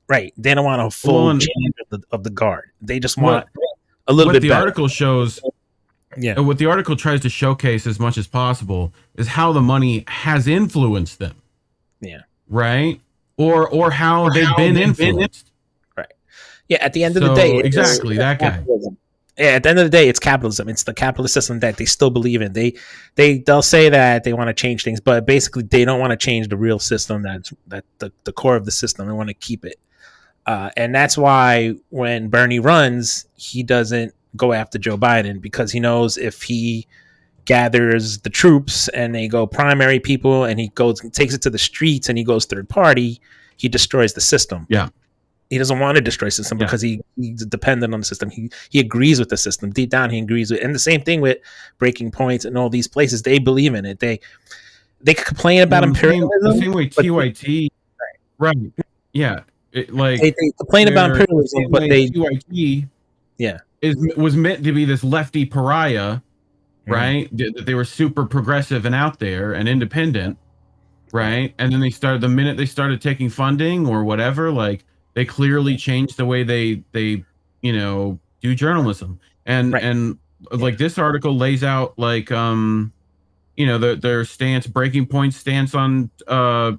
Speaker 7: Right. They don't want a full change of the guard. They just want a little bit better.
Speaker 6: What the article shows, what the article tries to showcase as much as possible is how the money has influenced them.
Speaker 7: Yeah.
Speaker 6: Right. Or how they've been influenced.
Speaker 7: Yeah, at the end of the day,
Speaker 6: exactly that guy.
Speaker 7: Yeah, at the end of the day, it's capitalism. It's the capitalist system that they still believe in. They'll say that they want to change things, but basically they don't want to change the real system. That's the core of the system. They want to keep it, and that's why when Bernie runs, he doesn't go after Joe Biden because he knows if he gathers the troops and they go primary people and he goes and takes it to the streets and he goes third party, he destroys the system.
Speaker 6: Yeah.
Speaker 7: He doesn't want to destroy the system because he's dependent on the system. He agrees with the system. Deep down, he agrees with it. And the same thing with Breaking Points and all these places. They believe in it. They complain about imperialism.
Speaker 6: The same way TYT. Right. Yeah.
Speaker 7: They complain about imperialism, but
Speaker 6: TYT was meant to be this lefty pariah, right? That they were super progressive and out there and independent, right? And then the minute they started taking funding or whatever, like, they clearly changed the way they you know, do journalism. And like this article lays out like you know, their stance, Breaking Point's stance on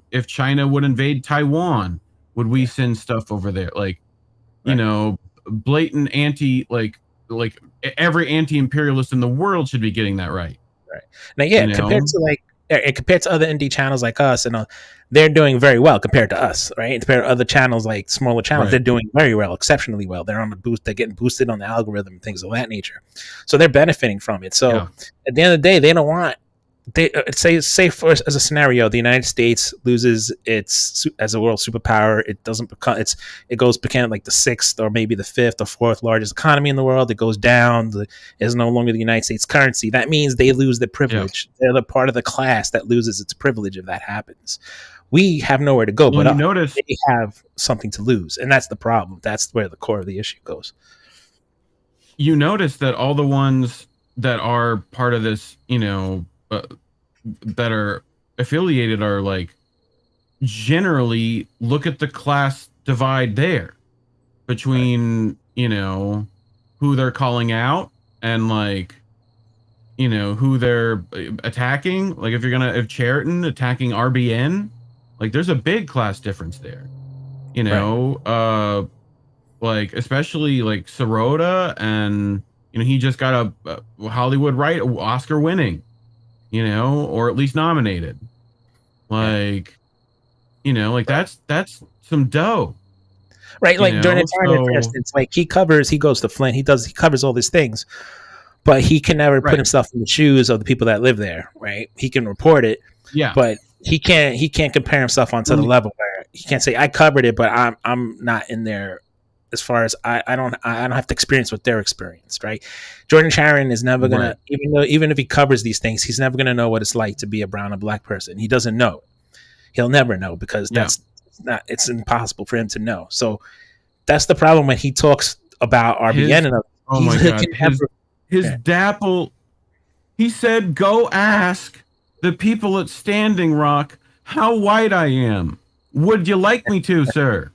Speaker 6: if China would invade Taiwan, would we send stuff over there? Like, you know, blatant like every anti-imperialist in the world should be getting that right.
Speaker 7: Right. Now, compared to other indie channels like us, and they're doing very well compared to us, right? Compared to other channels like smaller channels, they're doing very well, exceptionally well. They're on the boost, they're getting boosted on the algorithm, things of that nature. So they're benefiting from it. So at the end of the day, they don't want. Say for as a scenario, the United States loses its as a world superpower. It doesn't become it goes become like the 6th or maybe the 5th or 4th largest economy in the world. It goes down. It's no longer the United States currency. That means they lose their privilege. They're the part of the class that loses its privilege if that happens. We have nowhere to go, but they have something to lose, and that's the problem. That's where the core of the issue goes.
Speaker 6: You notice that all the ones that are part of this, you know, that are affiliated are like generally look at the class divide there between you know, who they're calling out and like, you know, who they're attacking. Like if Chariton attacking RBN, like there's a big class difference there, you know. Like especially like Sirota, and you know, he just got a Hollywood Oscar winning, you know, or at least nominated. Like, you know, like that's some dough.
Speaker 7: Right, like during the time, for instance, like he goes to Flint, he covers all these things. but he can never
Speaker 6: Right.
Speaker 7: put himself in the shoes of the people that live there, right? He can report it,
Speaker 6: Yeah.
Speaker 7: but he can't compare himself onto the level where he can't say I covered it, but I'm not in there as far as I don't have to experience what they're experienced, right? Jordan Sharon is never gonna, even if he covers these things, he's never gonna know what it's like to be a brown or black person. He doesn't know. He'll never know because it's impossible for him to know. So that's the problem when he talks about RBN and
Speaker 6: oh my god, his dapple. He said, "Go ask the people at Standing Rock how white I am. Would you like me to, sir?"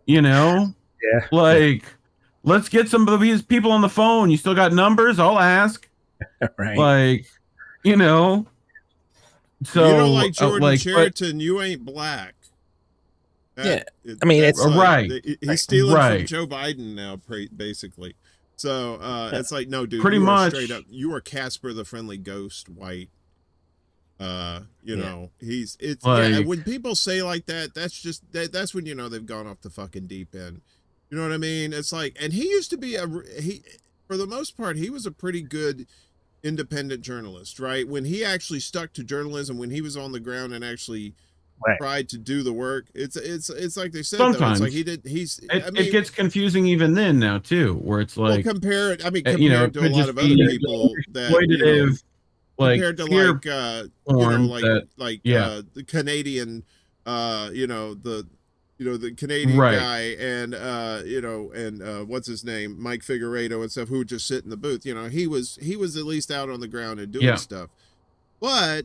Speaker 6: You know, like, let's get some of these people on the phone. You still got numbers? I'll ask.
Speaker 7: Right.
Speaker 6: Like, you know. So
Speaker 5: you don't like Jordan Sheraton, you ain't black.
Speaker 7: I mean, it's
Speaker 5: like, he's stealing from Joe Biden now, basically. So it's like, no, dude,
Speaker 6: pretty much
Speaker 5: straight up. You are Casper the Friendly Ghost, white. You know, it's like, when people say like that, that's just that's when you know they've gone off the fucking deep end. You know what I mean? It's like, and he used to be for the most part, he was a pretty good independent journalist, right? When he actually stuck to journalism, when he was on the ground and actually tried to do the work, it's like they said,
Speaker 6: sometimes
Speaker 5: though, it's like
Speaker 6: it gets confusing even then now too, where it's like,
Speaker 5: well, compared to a lot of other
Speaker 6: be
Speaker 5: people that
Speaker 6: like
Speaker 5: compared to the Canadian the Canadian guy and what's his name, Mike Figueredo and stuff, who would just sit in the booth. You know, he was at least out on the ground and doing stuff, but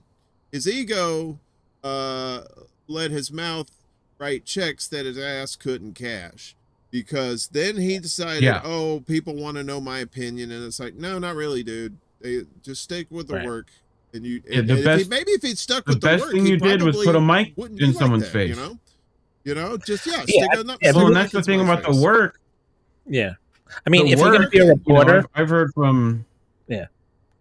Speaker 5: his ego let his mouth write checks that his ass couldn't cash, because then he decided, oh, people want to know my opinion, and it's like, no, not really, dude. They just stick with the work. And if he'd stuck with the work,
Speaker 6: best thing you did was put a mic in someone's face.
Speaker 5: You know, just
Speaker 6: well, and that's the thing about the work.
Speaker 7: Yeah, I mean, if you're gonna be a reporter,
Speaker 6: I've heard from
Speaker 7: go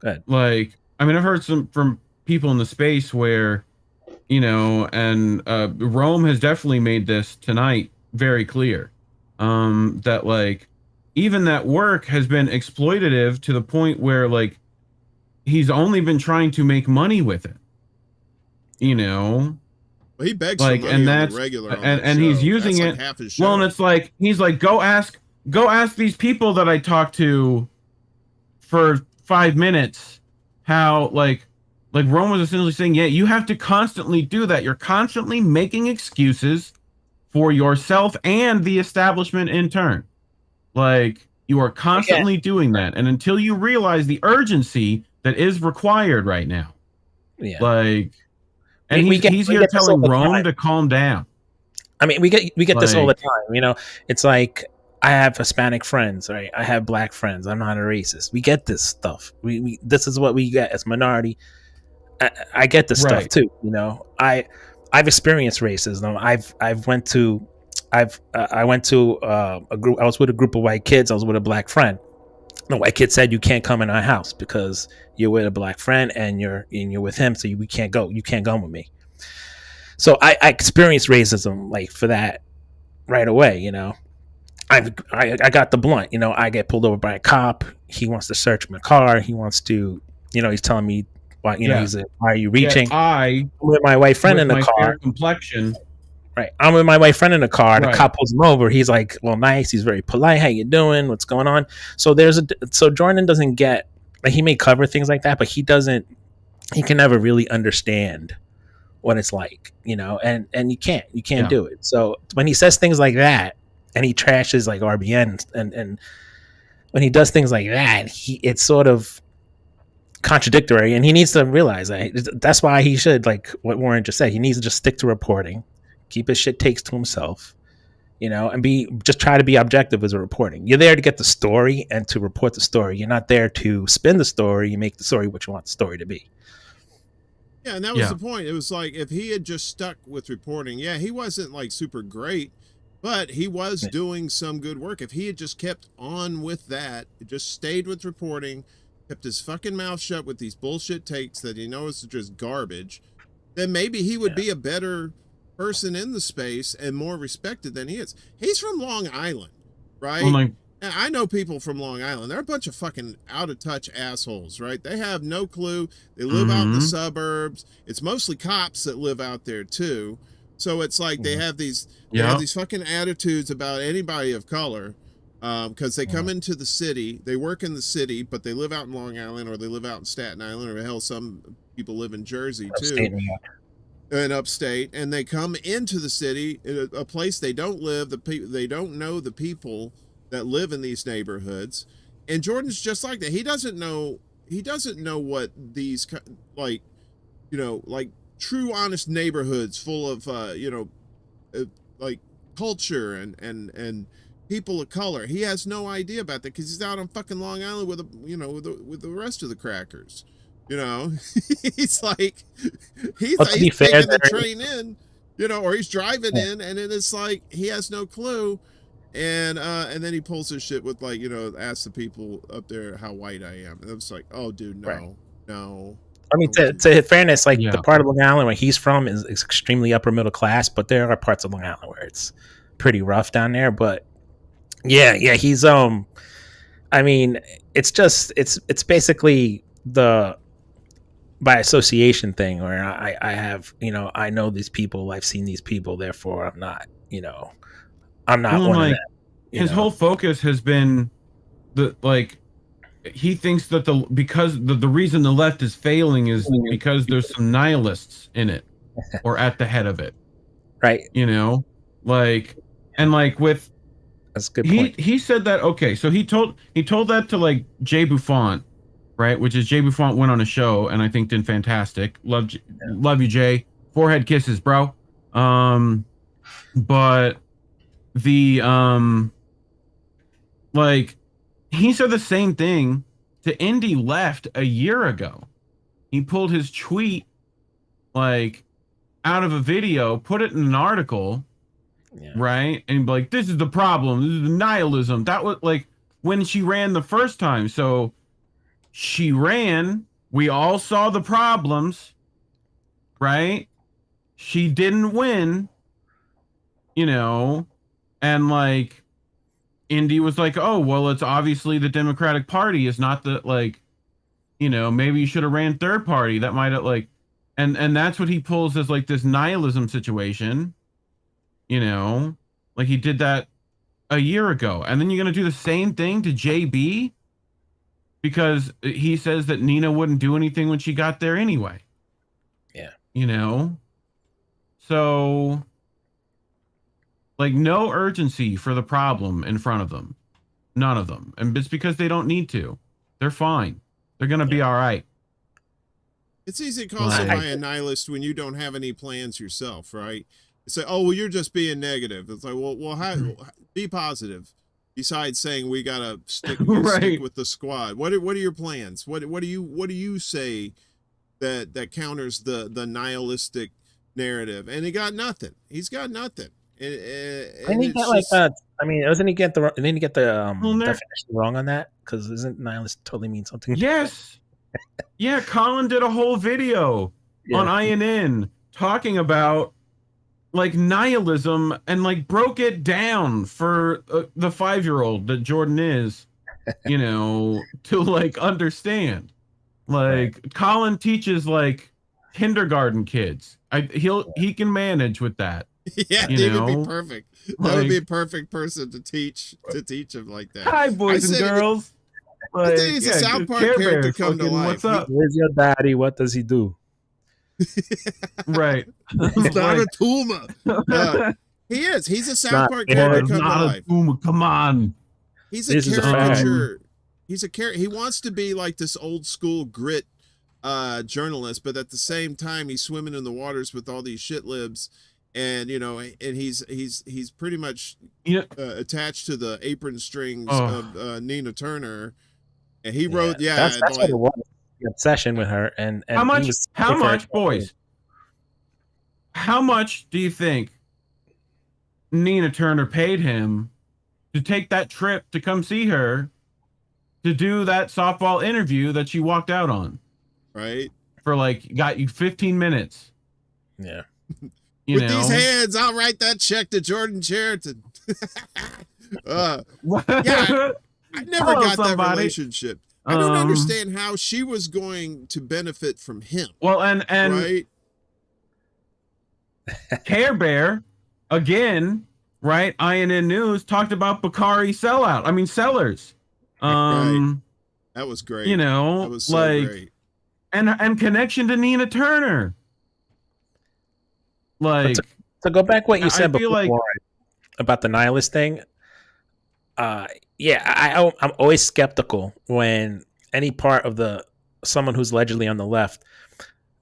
Speaker 7: ahead.
Speaker 6: Like, I mean, I've heard from people in the space where, you know, and Rome has definitely made this tonight very clear, that like even that work has been exploitative to the point where like he's only been trying to make money with it, you know.
Speaker 5: Well, he begs
Speaker 6: like,
Speaker 5: for money
Speaker 6: and that's
Speaker 5: on the regular,
Speaker 6: and he's using
Speaker 5: that's
Speaker 6: it.
Speaker 5: like half his show.
Speaker 6: Well, and it's like he's like, go ask these people that I talked to for 5 minutes how like Rome was essentially saying, yeah, you have to constantly do that. You're constantly making excuses for yourself and the establishment in turn. Like, you are constantly doing that, and until you realize the urgency that is required right now, like. And he's here telling Rome to calm down.
Speaker 7: I mean, we get this all the time. You know, it's like, I have Hispanic friends, right? I have black friends. I'm not a racist. We get this stuff. We this is what we get as minority. I get this stuff too. You know, I've experienced racism. I went to a group. I was with a group of white kids. I was with a black friend. The white kid said, you can't come in our house because you're with a black friend and you're with him, so we can't go. You can't come with me. So I experienced racism like for that right away. You know, I got the blunt. You know, I get pulled over by a cop. He wants to search my car. He wants to, you know, he's telling me, why, you know, he's like, why are you reaching?
Speaker 6: I'm
Speaker 7: with my white friend in the car.
Speaker 6: Complexion.
Speaker 7: Right. I'm with my white friend in the car. The cop pulls him over. He's like, well, nice. He's very polite. How you doing? What's going on? So so Jordan doesn't get, like, he may cover things like that, but he can never really understand what it's like, you know, and you can't do it. So when he says things like that and he trashes like RBN and when he does things like that, it's sort of contradictory, and he needs to realize that. That's why he should, like what Warren just said, he needs to just stick to reporting. Keep his shit takes to himself, you know, and just try to be objective as a reporting. You're there to get the story and to report the story. You're not there to spin the story. You make the story what you want the story to be.
Speaker 5: Yeah, and that was the point. It was like, if he had just stuck with reporting, he wasn't like super great, but he was doing some good work. If he had just kept on with that, just stayed with reporting, kept his fucking mouth shut with these bullshit takes that he knows are just garbage, then maybe he would be a better person in the space and more respected than he is. He's from Long Island, right? And I know people from Long Island. They're a bunch of fucking out of touch assholes, right? They have no clue. They live out in the suburbs. It's mostly cops that live out there too. So it's like they have these fucking attitudes about anybody of color, because they come into the city, they work in the city, but they live out in Long Island, or they live out in Staten Island, or hell, some people live in Jersey too, and upstate, and they come into the city, a place they don't live. They don't know the people that live in these neighborhoods, and Jordan's just like that. He doesn't know what these, like, you know, like true honest neighborhoods full of like culture and people of color. He has no idea about that because he's out on fucking Long Island with with the rest of the crackers. You know, he's like he's taking the train in, or he's driving in, and then it's like he has no clue. And then he pulls his shit with, like, ask the people up there how white I am. And I'm just like, oh, dude, no.
Speaker 7: I mean, to fairness, like the part of Long Island where he's from is extremely upper middle class, but there are parts of Long Island where it's pretty rough down there. But yeah, he's I mean, it's basically the by association thing where I have I know these people, I've seen these people, therefore I'm not I'm not one of them.
Speaker 6: His whole focus has been he thinks that the reason the left is failing is because there's some nihilists in it or at the head of it.
Speaker 7: Right.
Speaker 6: With
Speaker 7: that's a good point.
Speaker 6: He said that, okay, so he told that to like Jay Buffont, right? Which is Jay Buffont went on a show and I think did fantastic. Love you, Jay. Forehead kisses, bro. But the he said the same thing to Indie Left a year ago. He pulled his tweet out of a video, put it in an article, right? And he'd be like, this is the problem, this is the nihilism. That was when she ran the first time. So she ran, we all saw the problems, right? She didn't win, and Indy was like, oh, well, it's obviously the Democratic Party is not the, maybe you should have ran third party. That might have and that's what he pulls as this nihilism situation, he did that a year ago. And then you're going to do the same thing to JB because he says that Nina wouldn't do anything when she got there anyway.
Speaker 7: Yeah.
Speaker 6: So no urgency for the problem in front of them. None of them. And it's because they don't need to. They're fine. They're going to be all right.
Speaker 5: It's easy to call somebody a nihilist when you don't have any plans yourself, right? Say, oh, well, you're just being negative. It's like, well, be positive. Besides saying we got to stick with the squad. What are your plans? What do you say that counters the nihilistic narrative? And he got nothing. He's got nothing.
Speaker 7: Didn't he get didn't he get the definition wrong on that? Because isn't nihilist totally mean something?
Speaker 6: Yes. Yeah, Colin did a whole video on INN talking about nihilism and broke it down for the 5-year-old that Jordan is, to understand. Colin teaches kindergarten kids. He can manage with that.
Speaker 5: Yeah, he would be perfect. That would be a perfect person to teach him like that.
Speaker 6: Hi, boys and girls.
Speaker 5: I think he's a South Park character come to life.
Speaker 6: What's up?
Speaker 7: Where's your daddy? What does he do?
Speaker 6: Right.
Speaker 5: He's not a Tuma. He is. He's a South Park character come to life.
Speaker 6: Come on.
Speaker 5: He's a caricature. He's a character. He wants to be like this old school grit journalist, but at the same time, he's swimming in the waters with all these shit libs. And and he's pretty much attached to the apron strings of Nina Turner, and he wrote
Speaker 7: that's what it was, the obsession with her. And
Speaker 6: how much boys? How much do you think Nina Turner paid him to take that trip to come see her to do that softball interview that she walked out on?
Speaker 5: Right.
Speaker 6: For got you 15 minutes.
Speaker 7: Yeah.
Speaker 5: With these hands, I'll write that check to Jordan Cheriton. Yeah, I never
Speaker 6: Hello,
Speaker 5: got that
Speaker 6: somebody.
Speaker 5: relationship. I don't understand how she was going to benefit from him.
Speaker 6: Well, and
Speaker 5: right?
Speaker 6: Care Bear, again, right? INN News talked about Bakari sellers.
Speaker 5: Right. That was great.
Speaker 6: You know,
Speaker 5: that was so
Speaker 6: like,
Speaker 5: great.
Speaker 6: and connection to Nina Turner. Like,
Speaker 7: to go back what you said
Speaker 6: feel
Speaker 7: before about the nihilist thing. Yeah, I'm always skeptical when any part of someone who's allegedly on the left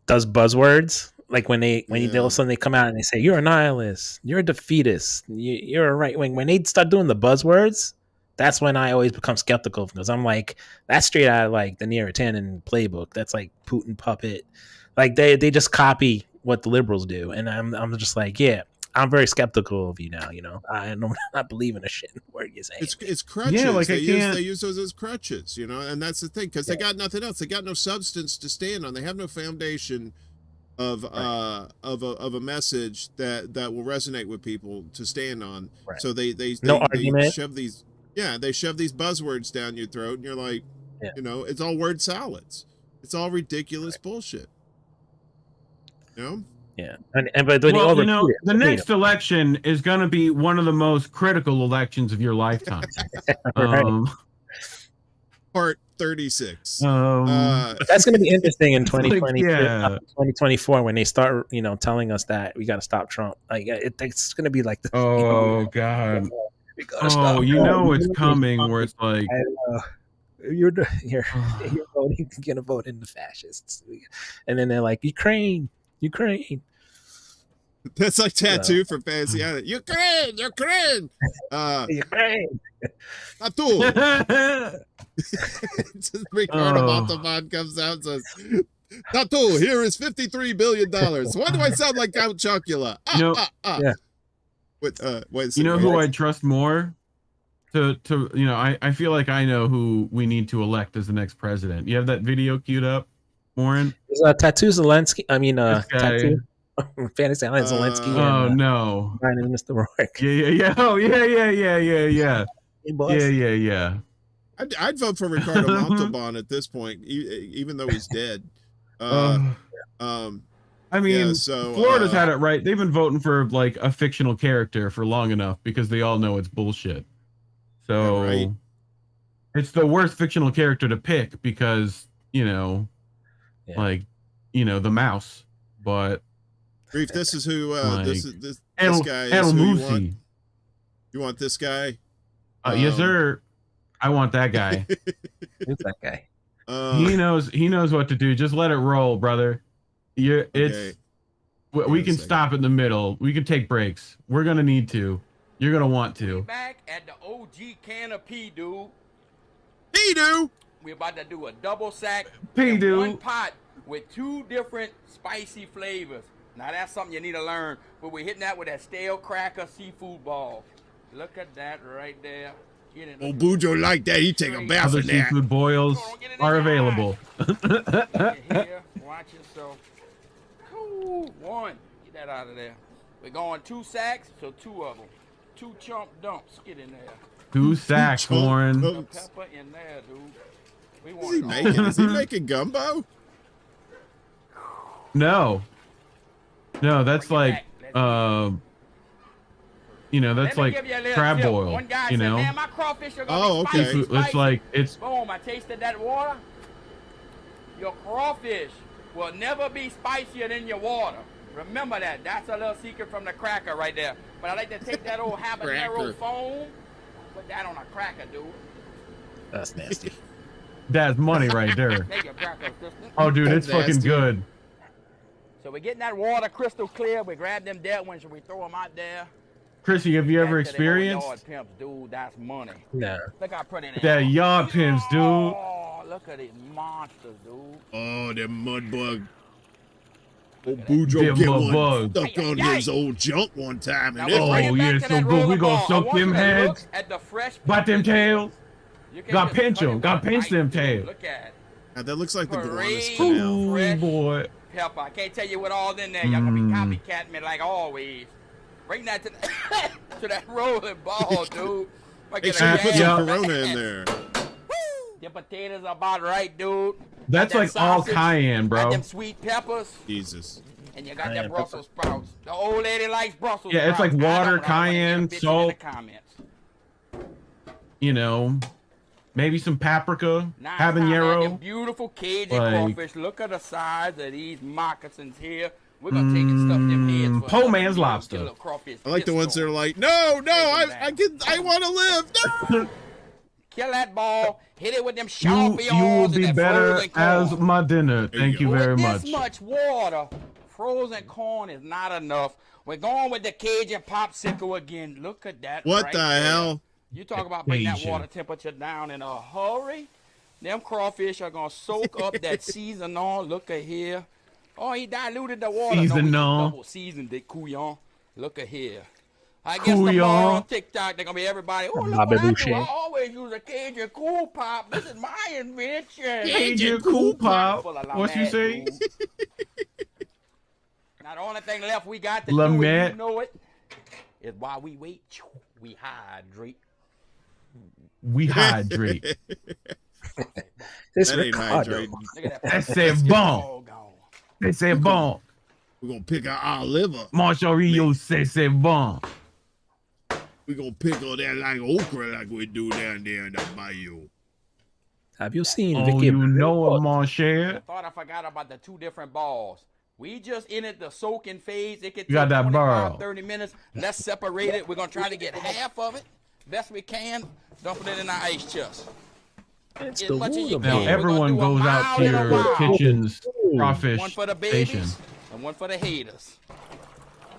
Speaker 7: does buzzwords. Like when they all of a sudden they come out and they say you're a nihilist, you're a defeatist, you're a right wing. When they start doing the buzzwords, that's when I always become skeptical, because I'm like, that's straight out of like the Neapolitan playbook. That's like Putin puppet. Like they just copy what the liberals do, and I'm just like, yeah, I'm very skeptical of you now. You know, I don't not believe in a shit word you say.
Speaker 5: It's crutches.
Speaker 6: Yeah, like
Speaker 5: they
Speaker 6: I can't.
Speaker 5: They use those as crutches, you know, and that's the thing, because they got nothing else. They got no substance to stand on. They have no foundation of a message that will resonate with people to stand on.
Speaker 7: Right.
Speaker 5: So they
Speaker 7: argument.
Speaker 5: shove these buzzwords down your throat, and you're like, you know, it's all word salads. It's all ridiculous bullshit. You know?
Speaker 7: Yeah, but
Speaker 6: Well, you know, the next election is going to be one of the most critical elections of your lifetime.
Speaker 5: Part 36.
Speaker 7: That's going to be interesting in 2020,
Speaker 6: like, yeah.
Speaker 7: 2024 when they start, you know, telling us that we got to stop Trump. Like it's going to be like,
Speaker 6: oh God, oh, you know it's coming where it's like,
Speaker 7: you're voting, gonna vote in the fascists, and then they're like Ukraine.
Speaker 5: That's like tattoo for Fancy Island. Ukraine.
Speaker 7: Ukraine.
Speaker 5: Tattoo. Ricardo Montalban comes out and says, Tattoo, here is $53 billion. Why do I sound like Count Chocula?
Speaker 6: Yeah.
Speaker 5: Wait,
Speaker 6: you know who I trust more? To you know, I feel like I know who we need to elect as the next president. You have that video queued up, Warren?
Speaker 7: There's Tattoo Zelensky. I mean, Tattoo. Fantasy Island Zelensky.
Speaker 6: Oh no.
Speaker 7: And Mr. Rourke.
Speaker 6: Yeah. Oh yeah. Yeah.
Speaker 5: I'd vote for Ricardo Montalban at this point, even though he's dead.
Speaker 6: I mean, Florida's had it right. They've been voting for like a fictional character for long enough because they all know it's bullshit. So it's the worst fictional character to pick because, you know, like, you know, the mouse. But
Speaker 5: Reef, this is who
Speaker 6: like,
Speaker 5: this guy is who you want. You want this guy?
Speaker 6: Yes, sir. I want that guy.
Speaker 7: Who's that guy?
Speaker 6: He knows what to do. Just let it roll, brother. We can stop in the middle. We can take breaks. We're gonna need to. You're gonna want to.
Speaker 14: Back at the OG can of P-Doo.
Speaker 5: P-Doo.
Speaker 14: We're about to do a double sack.
Speaker 6: P-Doo.
Speaker 14: One pot with 2 different spicy flavors. Now that's something you need to learn. But we're hitting that with that stale cracker seafood ball. Look at that right there.
Speaker 5: Oh, Bujo like that. He take a bath
Speaker 6: Other
Speaker 5: in that.
Speaker 6: seafood boils are available.
Speaker 14: Here, watch yourself. Ooh, 1. Get that out of there. We're going 2 sacks, so 2 of them. 2 chump dumps. Get in there.
Speaker 6: 2 sacks, Warren.
Speaker 14: Pepper in there, dude.
Speaker 5: Is he making gumbo?
Speaker 6: No, that's like you know, that's like crab boil.
Speaker 14: One guy
Speaker 6: you
Speaker 14: said,
Speaker 6: know.
Speaker 14: "Man, my crawfish are gonna be
Speaker 6: okay.
Speaker 14: spicy,
Speaker 6: It's like it's.
Speaker 14: Boom! I tasted that water. Your crawfish will never be spicier than your water. Remember that. That's a little secret from the cracker right there. But I like to take that old habanero foam, put that on a cracker, dude.
Speaker 7: That's nasty.
Speaker 6: That's money right there.
Speaker 14: Take your cracker, sister.
Speaker 6: Oh, dude, it's
Speaker 5: That's
Speaker 6: fucking
Speaker 5: nasty.
Speaker 6: good.
Speaker 14: So we're getting that water crystal clear. We grab them dead ones and we throw them out there.
Speaker 6: Chrissy, have you ever
Speaker 14: Back to them old
Speaker 6: experienced
Speaker 14: yard pimps, dude? That's money.
Speaker 7: No.
Speaker 14: Look how pretty they
Speaker 6: that
Speaker 14: are.
Speaker 6: yard pimps, dude?
Speaker 14: Oh, look at these monsters, dude.
Speaker 5: Oh, them mud bug. Old Bujo
Speaker 6: Them
Speaker 5: get
Speaker 6: mud
Speaker 5: one
Speaker 6: bug.
Speaker 5: stuck on his old junk one time.
Speaker 14: Now
Speaker 5: And
Speaker 14: let's bring
Speaker 6: Oh,
Speaker 14: it back
Speaker 6: yeah,
Speaker 14: to
Speaker 6: so
Speaker 14: that
Speaker 6: good. We
Speaker 14: roller
Speaker 6: gonna
Speaker 14: ball. I
Speaker 6: soak
Speaker 14: want you
Speaker 6: them
Speaker 14: to
Speaker 6: heads,
Speaker 14: look at the fresh
Speaker 6: bite them tails,
Speaker 14: You can
Speaker 6: got
Speaker 14: just
Speaker 6: pinch
Speaker 14: cut it
Speaker 6: them, got
Speaker 14: right
Speaker 6: pinch them
Speaker 14: through.
Speaker 6: tails.
Speaker 14: Look at it.
Speaker 5: Now, that looks like the Gowanus
Speaker 14: Parade.
Speaker 5: Canal.
Speaker 6: Ooh,
Speaker 14: Fresh.
Speaker 6: boy.
Speaker 14: Pepper. I can't tell you what all in there. Y'all gonna be copycatting me like always. Bring that to, to that rolling ball, dude.
Speaker 5: Make sure you put some Corona in there.
Speaker 14: The potatoes are about right, dude.
Speaker 6: That's like all cayenne, bro.
Speaker 14: Got them sweet peppers.
Speaker 5: Jesus.
Speaker 14: And you got them Brussels sprouts. The old lady likes Brussels sprouts.
Speaker 6: Yeah, it's like water, cayenne, salt. You know, maybe some paprika, habanero.
Speaker 14: Beautiful Cajun crawfish. Look at the size of these moccasins here. We're gonna take and stuff them heads.
Speaker 6: Po man's lobster.
Speaker 5: I like the ones that are like, no, I want to live. No.
Speaker 14: Kill that ball. Hit it with them sharp
Speaker 6: You will be better as my dinner. Thank you very much.
Speaker 14: This much water, frozen corn is not enough. We're going with the Cajun popsicle again. Look at that.
Speaker 5: What the hell?
Speaker 14: You talk about bringing that water temperature down in a hurry. Them crawfish are gonna soak up that seasoning. Look at here. Oh, he diluted the water.
Speaker 6: Seasoning.
Speaker 14: Double seasoned it, couillon. Look at here. I guess tomorrow on TikTok they're gonna be everybody. Oh, look what I do. I always use a Cajun Cool Pop. This is my invention.
Speaker 6: Cajun Cool Pop. What you say?
Speaker 14: Now the only thing left we got to do, it, you know it, is while we wait, we hydrate.
Speaker 6: We hydrate.
Speaker 5: That ain't hydrating.
Speaker 6: They said bon. They said bon.
Speaker 5: We're gonna pick out our liver.
Speaker 6: Marshall Rio say bon.
Speaker 5: We're gonna pick on that like okra like we do down there in the bayou.
Speaker 7: Have you seen
Speaker 6: Vicky? You know it, mon cher.
Speaker 14: I thought I forgot about the 2 different balls. We just entered the soaking phase. It could take
Speaker 6: got that
Speaker 14: 25, 30 minutes. Let's separate it. We're going to try to get half of it. Best we can. Dump it in our ice chest.
Speaker 7: It's
Speaker 14: as
Speaker 7: the
Speaker 14: much as you
Speaker 6: Now
Speaker 14: can.
Speaker 6: everyone goes out to your kitchen's crawfish
Speaker 14: One for the
Speaker 6: station.
Speaker 14: babies and one for the haters.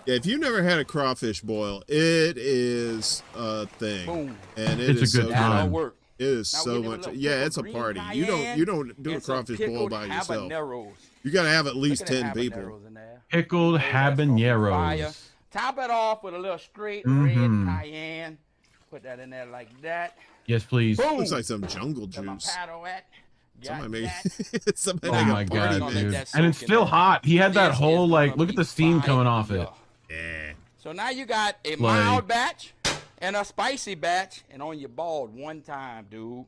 Speaker 5: Yeah, if you've never had a crawfish boil, it is a thing.
Speaker 14: Boom.
Speaker 5: And it
Speaker 6: It's a
Speaker 5: is
Speaker 6: good
Speaker 5: so
Speaker 6: time.
Speaker 5: good. It is
Speaker 14: Now
Speaker 5: so
Speaker 14: we
Speaker 5: much.
Speaker 14: give it a
Speaker 5: Yeah,
Speaker 14: little
Speaker 5: it's a
Speaker 14: green
Speaker 5: party.
Speaker 14: cayenne
Speaker 5: You don't do a
Speaker 14: and some
Speaker 5: crawfish boil
Speaker 14: pickled
Speaker 5: by yourself.
Speaker 14: habaneros.
Speaker 5: You got to have at least
Speaker 14: Look at
Speaker 5: 10
Speaker 14: them
Speaker 5: people.
Speaker 14: habaneros in there.
Speaker 6: Pickled
Speaker 14: Fire.
Speaker 6: habaneros.
Speaker 14: Top it off with a little straight
Speaker 6: Mhm.
Speaker 14: red cayenne. Put that in there like that.
Speaker 6: Yes, please.
Speaker 14: Boom.
Speaker 5: Looks like some jungle
Speaker 14: Got my
Speaker 5: juice.
Speaker 14: paddle at. Got
Speaker 5: Somebody
Speaker 14: that.
Speaker 5: somebody
Speaker 6: Oh
Speaker 5: got
Speaker 6: my
Speaker 5: a party
Speaker 6: god,
Speaker 5: mix.
Speaker 6: dude!
Speaker 14: that
Speaker 6: And it's
Speaker 14: soak in
Speaker 6: still
Speaker 14: there.
Speaker 6: hot. He had that
Speaker 14: This
Speaker 6: whole
Speaker 14: is
Speaker 6: like,
Speaker 14: gonna
Speaker 6: look at
Speaker 14: be
Speaker 6: the steam coming
Speaker 14: fire.
Speaker 6: off it.
Speaker 5: Yeah.
Speaker 14: So now you got a mild batch and a spicy batch, and on your bald one time, dude.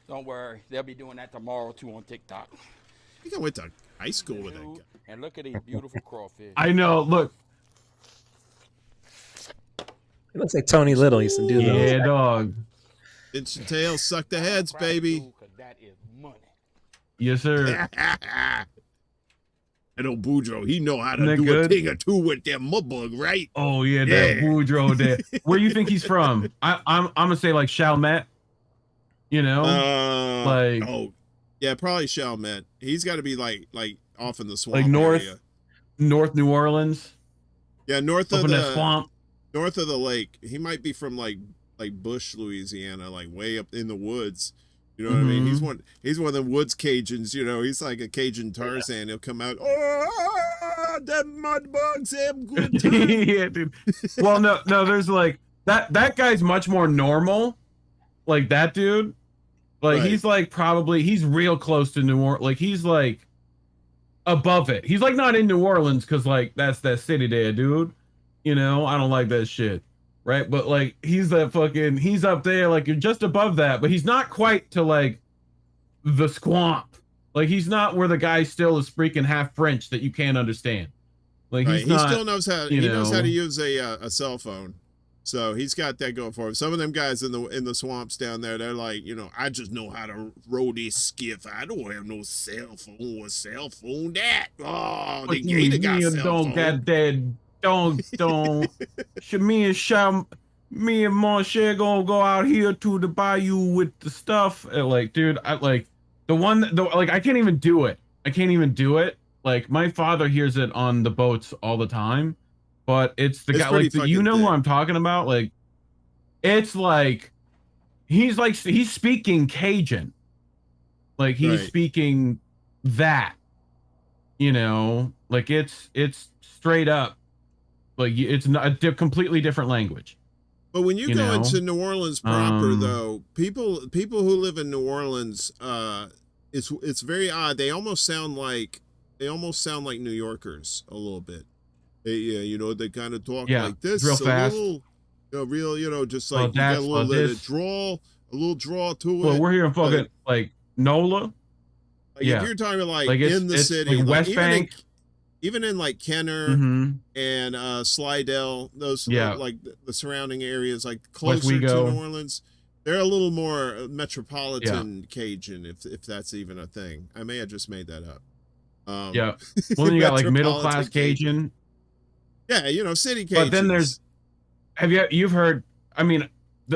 Speaker 14: Don't worry, they'll be doing that tomorrow too on TikTok.
Speaker 5: I think I went to high school with that guy.
Speaker 14: And look at these beautiful crawfish.
Speaker 6: I know. Look.
Speaker 7: It looks like Tony Little used to do those.
Speaker 6: Yeah, dog.
Speaker 5: It's your tail, suck the heads, baby.
Speaker 14: Dude, 'cause that is money.
Speaker 6: Yes, sir.
Speaker 5: And old Boudreaux, he know how to
Speaker 6: Isn't that
Speaker 5: do a
Speaker 6: good?
Speaker 5: thing or two with that mudbug, right?
Speaker 6: Oh yeah, that
Speaker 5: Yeah.
Speaker 6: Boudreaux there. Where you think he's from? I'm gonna say like Chalmette. You know, like
Speaker 5: oh, yeah, probably Chalmette. He's got to be like off in the swamp,
Speaker 6: like
Speaker 5: area.
Speaker 6: North New Orleans.
Speaker 5: Yeah, north
Speaker 6: Up
Speaker 5: of
Speaker 6: in
Speaker 5: the
Speaker 6: that swamp.
Speaker 5: north of the lake. He might be from like Bush, Louisiana, like way up in the woods. You know what I mean? He's one of them woods Cajuns. You know, he's like a Cajun Tarzan. He'll come out. Oh, them mud bugs have good time.
Speaker 6: Yeah, dude. Well, no, there's like that guy's much more normal. Like that dude. Like
Speaker 5: Right.
Speaker 6: he's like he's real close to New Orleans. Like he's like above it. He's like not in New Orleans because like that's that city there, dude. You know, I don't like that shit. Right? But like he's up there, like you're just above that, but he's not quite to like the swamp. Like he's not where the guy still is freaking half French that you can't understand. Like
Speaker 5: Right.
Speaker 6: he's not,
Speaker 5: he still knows how.
Speaker 6: you
Speaker 5: He knows how
Speaker 6: know.
Speaker 5: to use a cell phone. So he's got that going for him. Some of them guys in the swamps down there, they're like, you know, I just know how to row this skiff. I don't have no cell phone. What cell phone that? Oh, the gator got
Speaker 6: me
Speaker 5: cell
Speaker 6: and
Speaker 5: phone.
Speaker 6: don't got that. Don't. Should me and Moncher gonna go out here to the bayou with the stuff? And like, dude, I like like I can't even do it. Like my father hears it on the boats all the time, but it's the
Speaker 5: It's
Speaker 6: guy
Speaker 5: pretty
Speaker 6: like you
Speaker 5: fucking
Speaker 6: know who
Speaker 5: thick.
Speaker 6: I'm talking about. Like, it's like he's speaking Cajun, like he's
Speaker 5: Right.
Speaker 6: speaking that, you know, like it's straight up, like it's not a completely different language.
Speaker 5: But when you
Speaker 6: You
Speaker 5: go
Speaker 6: know?
Speaker 5: into New Orleans proper,
Speaker 6: Um,
Speaker 5: though, people who live in New Orleans, it's very odd. They almost sound like New Yorkers a little bit. Yeah, you know, they kind of talk
Speaker 6: Yeah,
Speaker 5: like this.
Speaker 6: real fast.
Speaker 5: real, just
Speaker 6: Well,
Speaker 5: like you got a
Speaker 6: that's
Speaker 5: little
Speaker 6: what
Speaker 5: bit
Speaker 6: this-
Speaker 5: of draw, a little draw to it.
Speaker 6: Well, we're here in fucking like NOLA.
Speaker 5: Like
Speaker 6: Yeah.
Speaker 5: if you're talking like
Speaker 6: Like,
Speaker 5: in the
Speaker 6: it's
Speaker 5: city,
Speaker 6: like West Bank.
Speaker 5: even in like Kenner
Speaker 6: Mhm.
Speaker 5: and Slidell, those
Speaker 6: Yeah.
Speaker 5: like the surrounding areas, like closer to
Speaker 6: Wego.
Speaker 5: New Orleans, they're a little more metropolitan Cajun, if that's even a thing. I may have just made that up.
Speaker 6: Yeah. Well, then you got like middle
Speaker 5: metropolitan
Speaker 6: class Cajun.
Speaker 5: Yeah, city Cajun.
Speaker 6: But then there's, you've heard? I mean,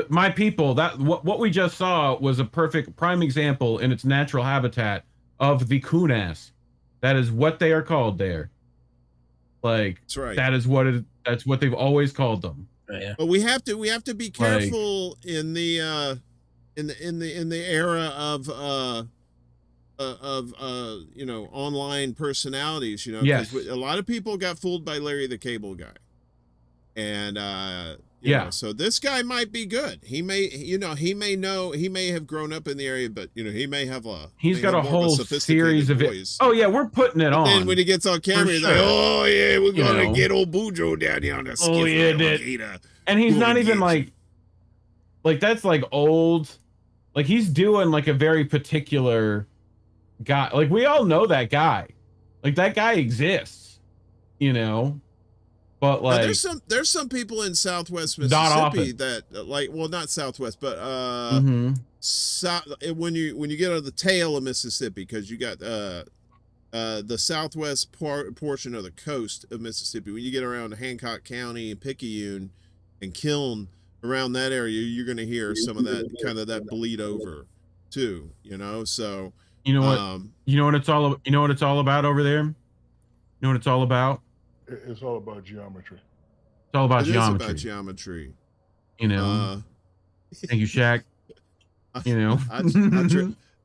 Speaker 6: my people. That what we just saw was a perfect prime example in its natural habitat of the Kunas. That is what they are called there. Like
Speaker 5: That's right.
Speaker 6: That is that's what they've always called them.
Speaker 7: Yeah.
Speaker 5: But we have to be careful in the era of online personalities,
Speaker 6: Yes.
Speaker 5: a lot of people got fooled by Larry the Cable Guy, and so this guy might be good. He may have grown up in the area, but he may have
Speaker 6: He's got a
Speaker 5: more
Speaker 6: whole
Speaker 5: sophisticated
Speaker 6: series of
Speaker 5: voice.
Speaker 6: Oh yeah, we're putting it
Speaker 5: But
Speaker 6: on.
Speaker 5: then when he gets on camera,
Speaker 6: For
Speaker 5: he's
Speaker 6: sure.
Speaker 5: like, "Oh yeah, we're gonna
Speaker 6: know.
Speaker 5: get old Boudreaux down here on the
Speaker 6: Oh yeah, and he's not even like that's like old. Like he's doing like a very particular guy. Like we all know that guy. Like that guy exists, But
Speaker 5: Now,
Speaker 6: like
Speaker 5: there's some people in Southwest
Speaker 6: Not
Speaker 5: Mississippi
Speaker 6: often.
Speaker 5: that not Southwest, but
Speaker 6: Mhm.
Speaker 5: when you get on the tail of Mississippi, because you got the southwest portion of the coast of Mississippi. When you get around Hancock County and Picayune and Kiln, around that area, you're going to hear some of that kind of that bleed over too. So
Speaker 6: you know what it's all about over there. You know what it's all about?
Speaker 1: It's all about geometry.
Speaker 6: It's all about
Speaker 5: it
Speaker 6: geometry.
Speaker 5: is about geometry.
Speaker 6: Thank you, Shaq.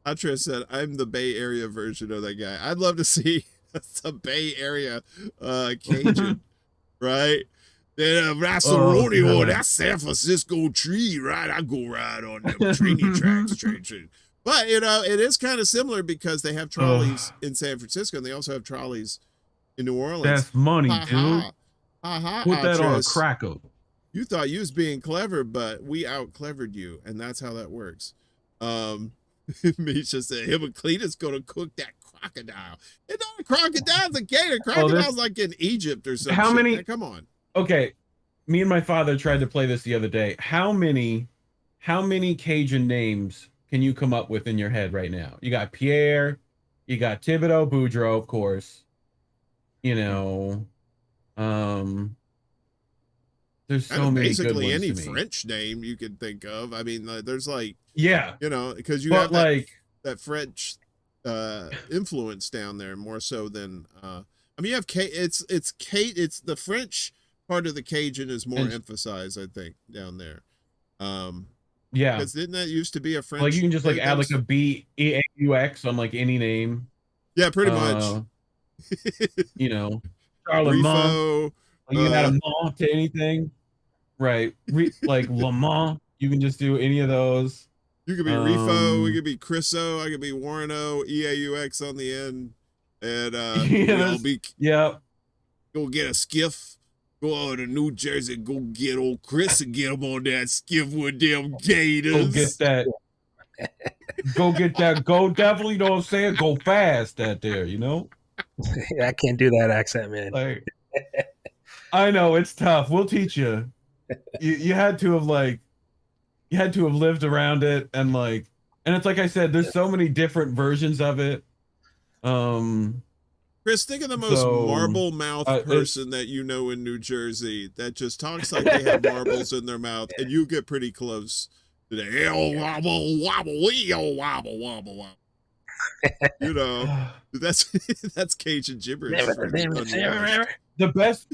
Speaker 5: Atra said, "I'm the Bay Area version of that guy." I'd love to see some Bay Area Cajun, right? Then Rasaroni, that's San Francisco tree, right? I go ride on them trainy tracks, train. But it is kind of similar because they have trolleys in San Francisco, and they also have trolleys in New Orleans.
Speaker 6: That's money, dude. Put that on a
Speaker 5: Atras.
Speaker 6: cracker.
Speaker 5: You thought you was being clever, but we out clevered you, and that's how that works. Misha said, "Him and Cletus gonna cook that crocodile." It's not a crocodile, it's a gator. Crocodile's like in Egypt or something.
Speaker 6: How many?
Speaker 5: Man, come on.
Speaker 6: Okay, me and my father tried to play this the other day. How many Cajun names can you come up with in your head right now? You got Pierre, you got Thibodeau, Boudreaux, of course. There's so many
Speaker 5: basically
Speaker 6: good ones
Speaker 5: any
Speaker 6: to me.
Speaker 5: French name you could think of. I mean, there's like because you
Speaker 6: But
Speaker 5: have that French influence down there more so than I mean you have it's the French part of the Cajun is more emphasized, I think, down there. Because didn't that used to be a French?
Speaker 6: Like you can just like add like a B-E-A-U-X on like any name.
Speaker 5: Yeah, pretty much.
Speaker 6: Charlemagne. You can add a Mont to anything, right? Like Le Mans. You can just do any of those.
Speaker 5: You could be Refo, we could be Chriso, I could be Warreno, EAUX on the end, and go get a skiff, go over to New Jersey, go get old Chris and get him on that skiff with them gators.
Speaker 6: Go get that. Go get that. Go definitely. You know what I'm saying? Go fast out there.
Speaker 7: I can't do that accent, man.
Speaker 6: Like, I know it's tough. We'll teach you. You had to have lived around it, and it's like I said, there's so many different versions of it.
Speaker 5: Chris, think of the most marble mouth person that you know in New Jersey that just talks like they have marbles in their mouth, and you get pretty close to the wobble wobble wobble wobble wobble. That's Cajun gibberish.
Speaker 6: The best.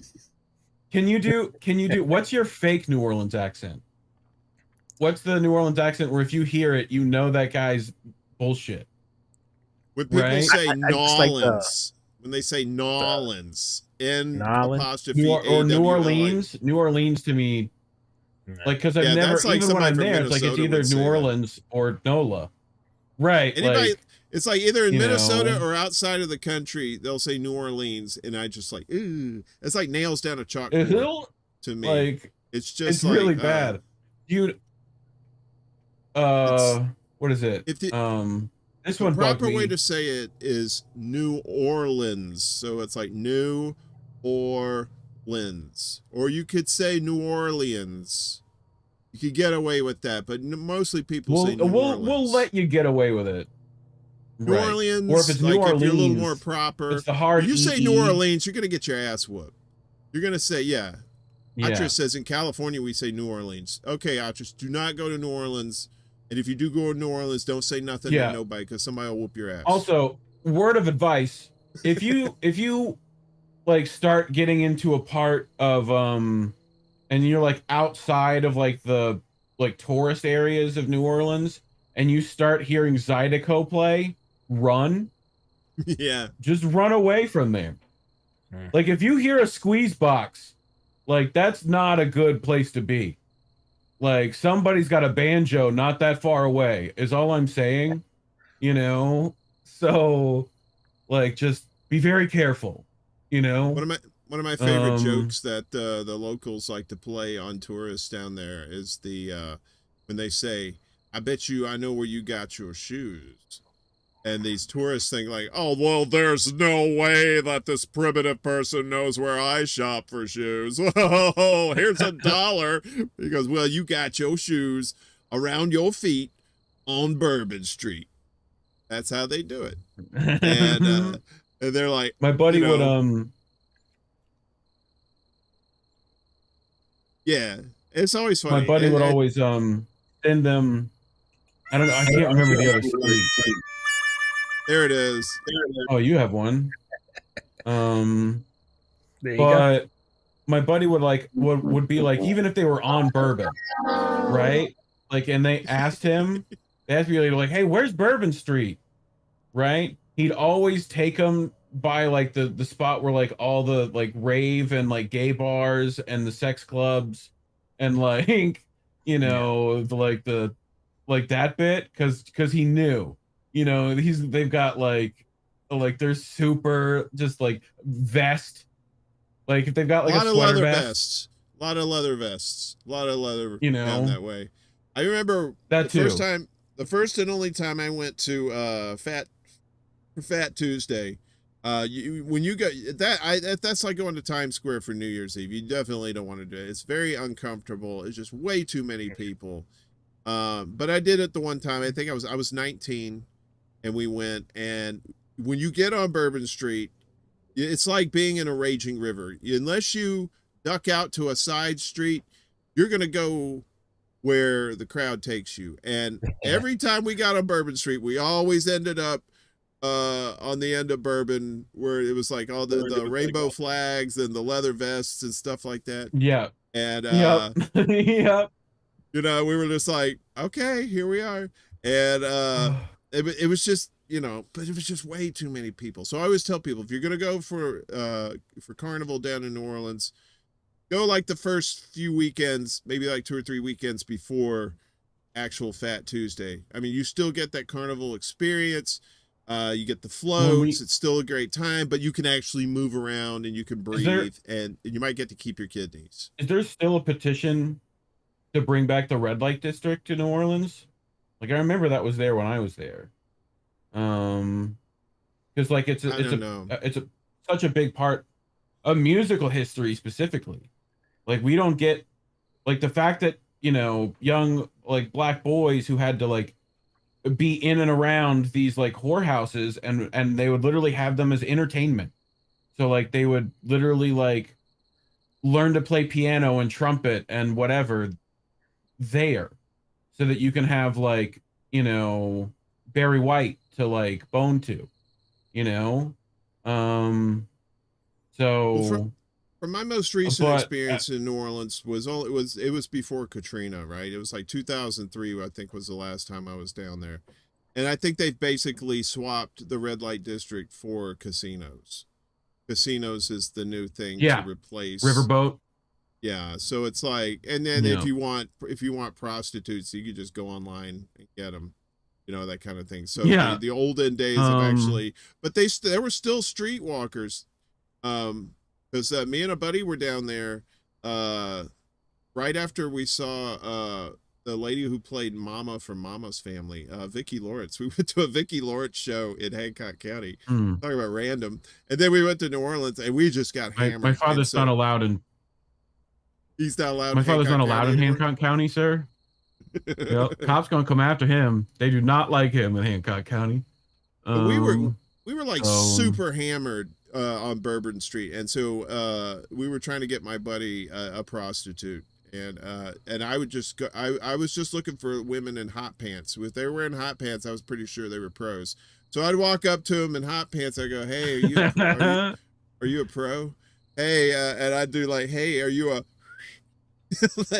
Speaker 6: Can you do? What's your fake New Orleans accent? What's the New Orleans accent where if you hear it, you know that guy's bullshit?
Speaker 5: When people say Nolans, when they say Nolans, apostrophe
Speaker 6: or New Orleans, New Orleans to me, like because I've never even when I'm there, it's like it's either New Orleans or NOLA, right?
Speaker 5: Anybody, it's like either in Minnesota or outside of the country, they'll say New Orleans, and I just like, ooh, it's like nails down a chalkboard to me.
Speaker 6: Like
Speaker 5: It's just
Speaker 6: It's
Speaker 5: like,
Speaker 6: really bad. What is it?
Speaker 5: If the,
Speaker 6: this
Speaker 5: the
Speaker 6: one bugged
Speaker 5: proper
Speaker 6: me.
Speaker 5: way to say it is New Orleans. So it's like New Orleans. Or you could say New Orleans. You could get away with that, but mostly people say New Orleans.
Speaker 6: We'll let you get away with it.
Speaker 5: New Orleans,
Speaker 6: or if it's
Speaker 5: like
Speaker 6: New Orleans,
Speaker 5: if you're a little more proper.
Speaker 6: it's the hard
Speaker 5: If you say
Speaker 6: EE.
Speaker 5: New Orleans, you're gonna get your ass whooped. You're gonna say, yeah.
Speaker 6: Yeah.
Speaker 5: Atris says in California we say New Orleans. Okay, Atris, do not go to New Orleans. And if you do go to New Orleans, don't say nothing to nobody because somebody will whoop your ass.
Speaker 6: Also, word of advice: if you like start getting into a part of and you're like outside of like the like tourist areas of New Orleans, and you start hearing Zydeco play, run.
Speaker 5: Yeah.
Speaker 6: Just run away from there. Like if you hear a squeeze box, like that's not a good place to be. Like somebody's got a banjo not that far away is all I'm saying, you know? So like just be very careful, you know?
Speaker 5: One of my favorite jokes that the locals like to play on tourists down there is the when they say, I bet you I know where you got your shoes. And these tourists think like, oh, well, there's no way that this primitive person knows where I shop for shoes. Oh, here's $1. He goes, well, you got your shoes around your feet on Bourbon Street. That's how they do it. And they're like,
Speaker 6: my buddy would
Speaker 5: yeah, it's always funny.
Speaker 6: My buddy would always send them. I don't know. I can't remember the other street.
Speaker 5: There it is.
Speaker 6: Oh, you have one.
Speaker 7: There you
Speaker 6: but
Speaker 7: go.
Speaker 6: my buddy would like would be like, even if they were on Bourbon, right? Like, and they asked him, like, hey, where's Bourbon Street? Right? He'd always take them by like the spot where like all the like rave and like gay bars and the sex clubs and like, you know, the that bit because he knew, you know, they've got like they're super just like vest, like if they've got like a lot of leather vests,
Speaker 5: a lot of leather vests, a lot of leather,
Speaker 6: you know,
Speaker 5: down that way. I remember
Speaker 6: that
Speaker 5: the first and only time I went to Fat Tuesday. When you go that's like going to Times Square for New Year's Eve. You definitely don't want to do it. It's very uncomfortable. It's just way too many people. But I did it the one time. I think I was 19 and we went, and when you get on Bourbon Street, it's like being in a raging river. Unless you duck out to a side street, you're going to go where the crowd takes you. And every time we got on Bourbon Street, we always ended up on the end of Bourbon where it was like all the rainbow flags and the leather vests and stuff like that.
Speaker 6: Yeah.
Speaker 5: And
Speaker 6: yep.
Speaker 5: You know, we were just like, okay, here we are. And it was just, you know, but it was just way too many people. So I always tell people, if you're gonna go for Carnival down in New Orleans, go like the first few weekends, maybe like 2 or 3 weekends before actual Fat Tuesday. I mean, you still get that Carnival experience. You get the floats. It's still a great time, but you can actually move around and you can breathe, and you might get to keep your kidneys.
Speaker 6: Is there still a petition to bring back the red light district to New Orleans? Like I remember that was there when I was there. Because like it's such a big part of musical history specifically. Like we don't get like the fact that, you know, young like black boys who had to like be in and around these like whorehouses and they would literally have them as entertainment. So like they would literally like learn to play piano and trumpet and whatever there so that you can have like, you know, Barry White to like bone to, you know? So
Speaker 5: from my most recent experience in New Orleans it was before Katrina, right? It was like 2003, I think was the last time I was down there. And I think they've basically swapped the red light district for casinos. Casinos is the new thing to replace
Speaker 6: Riverboat.
Speaker 5: Yeah, so it's like, and then if you want prostitutes, you could just go online and get them, you know, that kind of thing. So the olden days of actually, but there were still streetwalkers, because me and a buddy were down there, right after we saw the lady who played Mama from Mama's Family, Vicki Lawrence. We went to a Vicki Lawrence show in Hancock County. Talking about random. And then we went to New Orleans and we just got hammered.
Speaker 6: My father's not allowed in.
Speaker 5: He's not allowed.
Speaker 6: My father's not allowed in Hancock County, sir. Yep. Cops gonna come after him. They do not like him in Hancock County.
Speaker 5: We were like super hammered on Bourbon Street, and so we were trying to get my buddy a prostitute, and I would just go. I was just looking for women in hot pants. If they were wearing hot pants, I was pretty sure they were pros. So I'd walk up to them in hot pants. I go, "Hey, are you a pro? Hey," and I'd do like, "Hey, are you a?"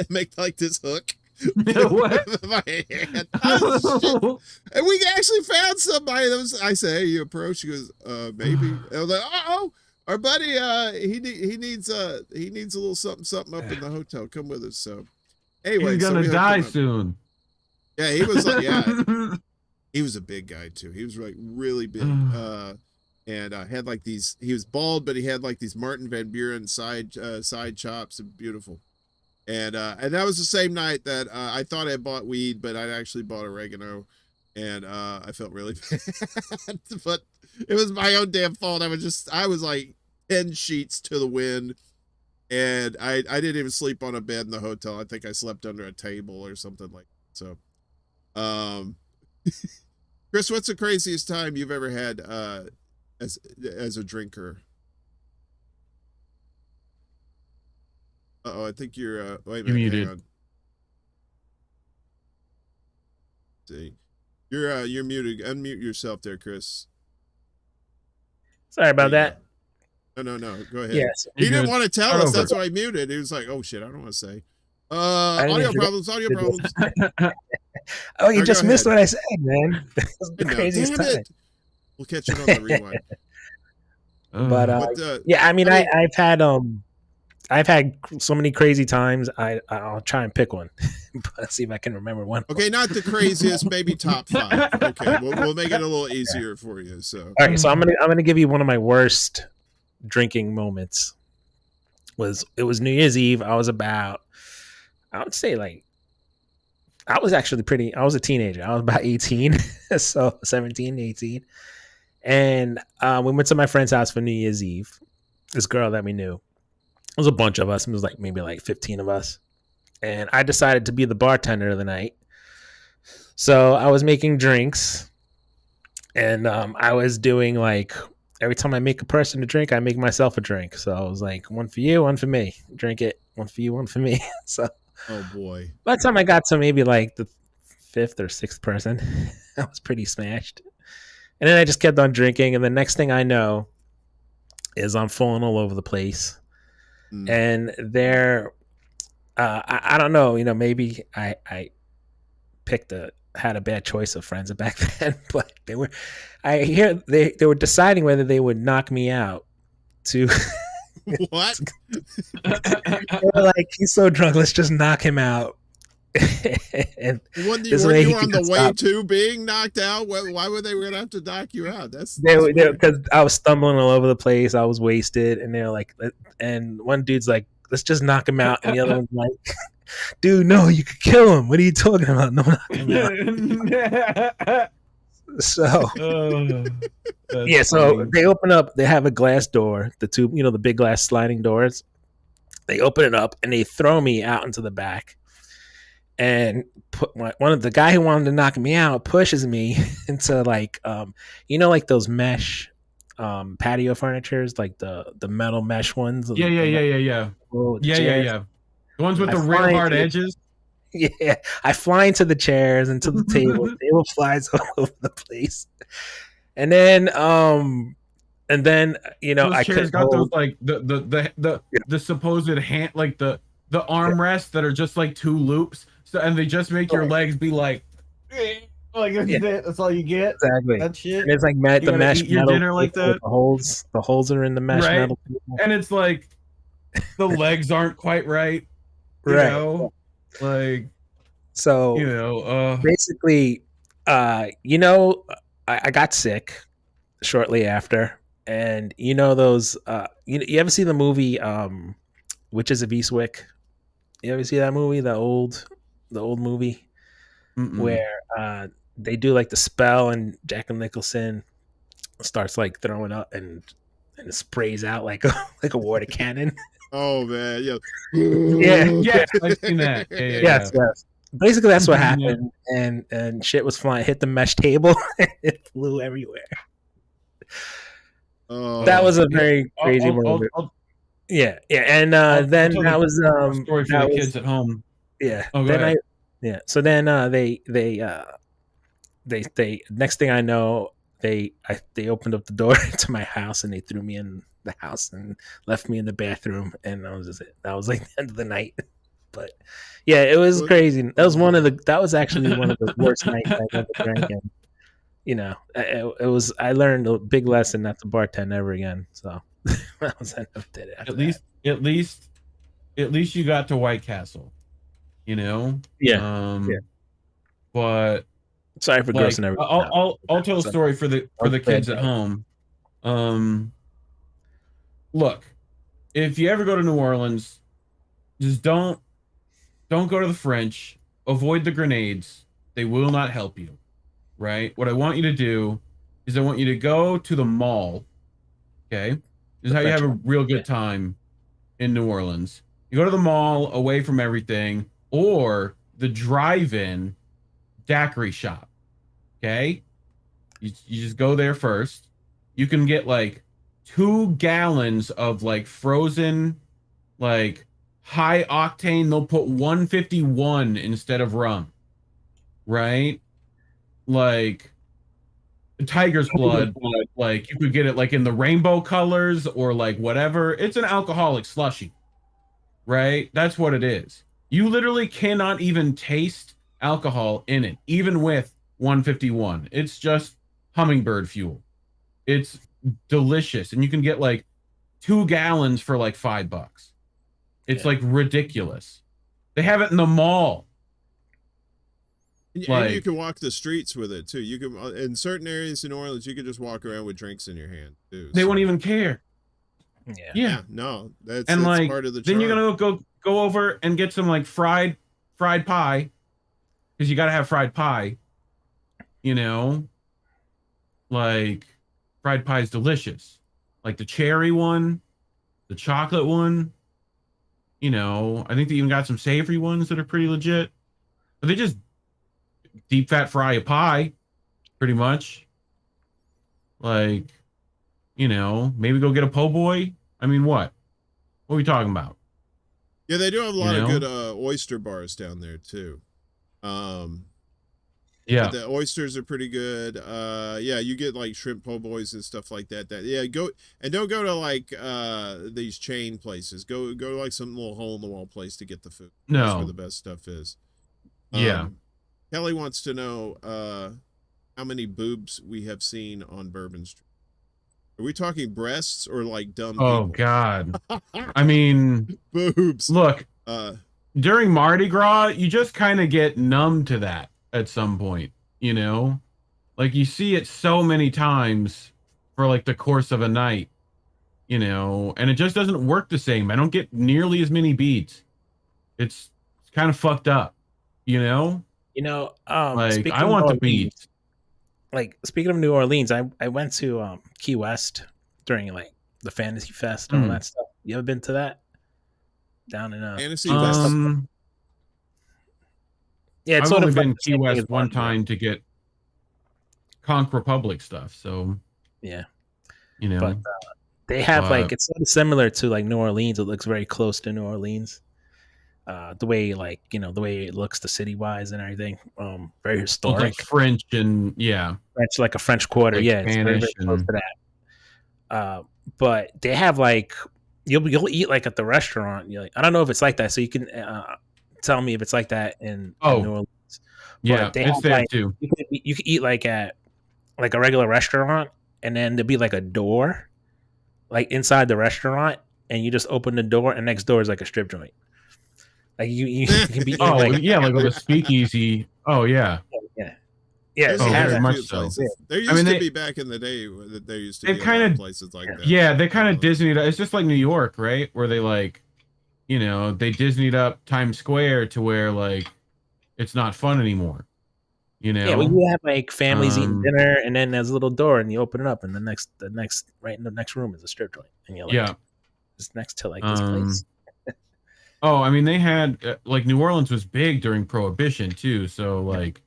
Speaker 5: Make like this hook. What? My hand. Oh, and we actually found somebody that was. I say, "Hey, you a pro?" She goes, "Maybe." And I was like, "Oh, our buddy, he needs a little something up in the hotel. Come with us." So, anyway,
Speaker 6: he's gonna die soon.
Speaker 5: Yeah, he was like, yeah, he was a big guy too. He was like really big, and had like these. He was bald, but he had like these Martin Van Buren side chops, and beautiful. And that was the same night that I thought I bought weed, but I actually bought oregano, and I felt really bad. But it was my own damn fault. I was like 10 sheets to the wind, and I didn't even sleep on a bed in the hotel. I think I slept under a table or something like that. So. Kris, what's the craziest time you've ever had as a drinker? I think you're wait a minute,
Speaker 6: muted.
Speaker 5: hang on. See, you're muted. Unmute yourself there, Kris.
Speaker 7: Sorry about that.
Speaker 5: No. Go ahead.
Speaker 7: Yes,
Speaker 5: he didn't
Speaker 6: good.
Speaker 5: want to tell
Speaker 6: Start
Speaker 5: us.
Speaker 6: over.
Speaker 5: That's why I muted. He was like, "Oh shit, I don't want to say." Audio problems.
Speaker 7: Oh, you
Speaker 5: Or
Speaker 7: just
Speaker 5: go
Speaker 7: missed
Speaker 5: ahead.
Speaker 7: what I said, man. This was the
Speaker 5: No,
Speaker 7: craziest
Speaker 5: damn
Speaker 7: time.
Speaker 5: it. We'll catch it on the rewind.
Speaker 7: But yeah, I mean, I've had so many crazy times. I'll try and pick one, but see if I can remember one.
Speaker 5: Okay, not the craziest, maybe top 5. Okay, we'll make it a little easier for you. So,
Speaker 7: all right, so I'm gonna give you one of my worst drinking moments. It was New Year's Eve. I would say like, I was a teenager. I was about 18, so 17, 18. And we went to my friend's house for New Year's Eve. This girl that we knew. It was a bunch of us. It was like maybe like 15 of us. And I decided to be the bartender of the night. So I was making drinks. And I was doing like, every time I make a person a drink, I make myself a drink. So I was like, one for you, one for me. Drink it. One for you, one for me. So
Speaker 5: oh boy.
Speaker 7: by the time I got to maybe like the 5th or 6th person, I was pretty smashed. And then I just kept on drinking. And the next thing I know is I'm falling all over the place. And there, I don't know, maybe I had a bad choice of friends back then, but they were deciding whether they would knock me out to.
Speaker 5: What?
Speaker 7: They were like, he's so drunk, let's just knock him out. And
Speaker 5: When you
Speaker 7: this
Speaker 5: were
Speaker 7: way he
Speaker 5: on
Speaker 7: can
Speaker 5: the way
Speaker 7: stop.
Speaker 5: to being knocked out, why would they going to have to knock you out? That's
Speaker 7: Because I was stumbling all over the place, I was wasted, and they're like, and one dude's like, let's just knock him out, and the other one's like, dude, no, you could kill him. What are you talking about? No, knock him out. So yeah, so
Speaker 6: funny.
Speaker 7: they open up. They have a glass door, the big glass sliding doors. They open it up and they throw me out into the back. And one of the guy who wanted to knock me out pushes me into like, like those mesh patio furnitures, like the metal mesh ones.
Speaker 6: Yeah. Yeah. The ones with the real hard edges.
Speaker 7: Yeah, I fly into the chairs, into the table. The table flies all over the place, and then
Speaker 6: those
Speaker 7: I
Speaker 6: chairs
Speaker 7: couldn't
Speaker 6: got those
Speaker 7: hold.
Speaker 6: like the supposed hand, like the armrests that are just like 2 loops. So and they just make your legs be like that's it. That's all you get.
Speaker 7: Exactly.
Speaker 6: That shit.
Speaker 7: And it's like
Speaker 6: You
Speaker 7: the
Speaker 6: gotta
Speaker 7: mesh
Speaker 6: eat your
Speaker 7: metal
Speaker 6: dinner like
Speaker 7: people,
Speaker 6: that.
Speaker 7: The holes are in the mesh
Speaker 6: Right.
Speaker 7: metal people.
Speaker 6: And it's like the legs aren't quite right. You
Speaker 7: Right.
Speaker 6: know? Like
Speaker 7: So basically, I got sick shortly after, and those you ever see the movie Witches of Eastwick? You ever see that movie, the old movie where they do like the spell and Jack Nicholson starts like throwing up and it sprays out like a like a water cannon.
Speaker 5: Oh man, yeah.
Speaker 6: Yeah, I've seen that.
Speaker 7: Yes. Basically, that's what happened, and shit was flying, hit the mesh table, and it flew everywhere. That was a very crazy moment. Yeah, and then that was
Speaker 6: story for the kids at home.
Speaker 7: Yeah.
Speaker 6: Oh,
Speaker 7: then so then they next thing I know, they opened up the door to my house and they threw me in the house and left me in the bathroom, and that was just it. That was like the end of the night. But yeah, it was crazy. That was actually one of the worst nights I've ever drank. And, you know, it was. I learned a big lesson not to bartend ever again. So that was I never did it.
Speaker 6: At least you got to White Castle. You know.
Speaker 7: Yeah.
Speaker 6: But
Speaker 7: sorry for grossing everything.
Speaker 6: I'll tell a story for the kids at home. Look, if you ever go to New Orleans, just don't go to the French. Avoid the grenades. They will not help you. Right? What I want you to do is I want you to go to the mall. Okay? This is how you have a real good time in New Orleans. You go to the mall away from everything, or the drive-in daiquiri shop. Okay? You just go there first. You can get like 2 gallons of like frozen, like high octane. They'll put 151 instead of rum. Right? Like tiger's blood. Like you could get it like in the rainbow colors or like whatever. It's an alcoholic slushy. Right? That's what it is. You literally cannot even taste alcohol in it, even with 151. It's just hummingbird fuel. It's delicious, and you can get like 2 gallons for like $5. It's like ridiculous. They have it in the mall.
Speaker 5: And you can walk the streets with it too. You can in certain areas in New Orleans, you can just walk around with drinks in your hand too.
Speaker 6: They won't even care.
Speaker 5: Yeah. No, that's
Speaker 6: like
Speaker 5: part of the
Speaker 6: then
Speaker 5: charm.
Speaker 6: you're gonna go over and get some like fried pie, because you gotta have fried pie. You know, like fried pie is delicious. Like the cherry one, the chocolate one. You know, I think they even got some savory ones that are pretty legit. But they just deep fat fry a pie, pretty much. Like, you know, maybe go get a po' boy. I mean, what are we talking about?
Speaker 5: Yeah, they do have a lot of good oyster bars down there too.
Speaker 6: Yeah,
Speaker 5: the oysters are pretty good. Yeah, you get like shrimp po' boys and stuff like that. Don't go to like these chain places. Go to like some little hole in the wall place to get the food.
Speaker 6: No,
Speaker 5: that's where the best stuff is.
Speaker 6: Yeah.
Speaker 5: Kelly wants to know how many boobs we have seen on Bourbon Street. Are we talking breasts or like dumb people?
Speaker 6: Oh God. I mean,
Speaker 5: boobs.
Speaker 6: Look, during Mardi Gras, you just kind of get numb to that at some point, you know? Like you see it so many times for like the course of a night, you know, and it just doesn't work the same. I don't get nearly as many beads. It's kind of fucked up, you know?
Speaker 7: You know,
Speaker 6: like I want the beads.
Speaker 7: Like speaking of New Orleans, I went to Key West during like the Fantasy Fest and all that stuff. You ever been to that? Down in
Speaker 5: Fantasy Fest?
Speaker 7: Yeah, it's
Speaker 6: I've
Speaker 7: sort
Speaker 6: only
Speaker 7: of
Speaker 6: been
Speaker 7: like
Speaker 6: Key West one time to get Conch Republic stuff. So
Speaker 7: yeah,
Speaker 6: you know,
Speaker 7: but they have like it's sort of similar to like New Orleans. It looks very close to New Orleans. The way like the way it looks, the city wise and everything, very historic.
Speaker 6: Like French and
Speaker 7: French, like a French Quarter,
Speaker 6: like
Speaker 7: it's very, very close to that. But they have like you'll eat like at the restaurant. You're like, I don't know if it's like that, so you can tell me if it's like that in New Orleans.
Speaker 6: Yeah,
Speaker 7: they
Speaker 6: it's
Speaker 7: have,
Speaker 6: there
Speaker 7: like,
Speaker 6: too.
Speaker 7: You can eat like at like a regular restaurant, and then there'll be like a door, like inside the restaurant, and you just open the door, and next door is like a strip joint. Like you can be
Speaker 6: like with a speakeasy. Oh yeah.
Speaker 7: Yeah,
Speaker 5: very
Speaker 6: much so.
Speaker 5: There used to be back in the day that there used to be
Speaker 6: kind of
Speaker 5: places like that.
Speaker 6: Yeah, they kind of Disney. It's just like New York, right? Where they like, you know, they Disneyed up Times Square to where like it's not fun anymore. You know?
Speaker 7: Yeah, well, you have like families eating dinner, and then there's a little door, and you open it up, and the next right in the next room is a strip joint, and you're like,
Speaker 6: yeah,
Speaker 7: it's next to like this place.
Speaker 6: Oh, I mean, they had like New Orleans was big during Prohibition too, so like,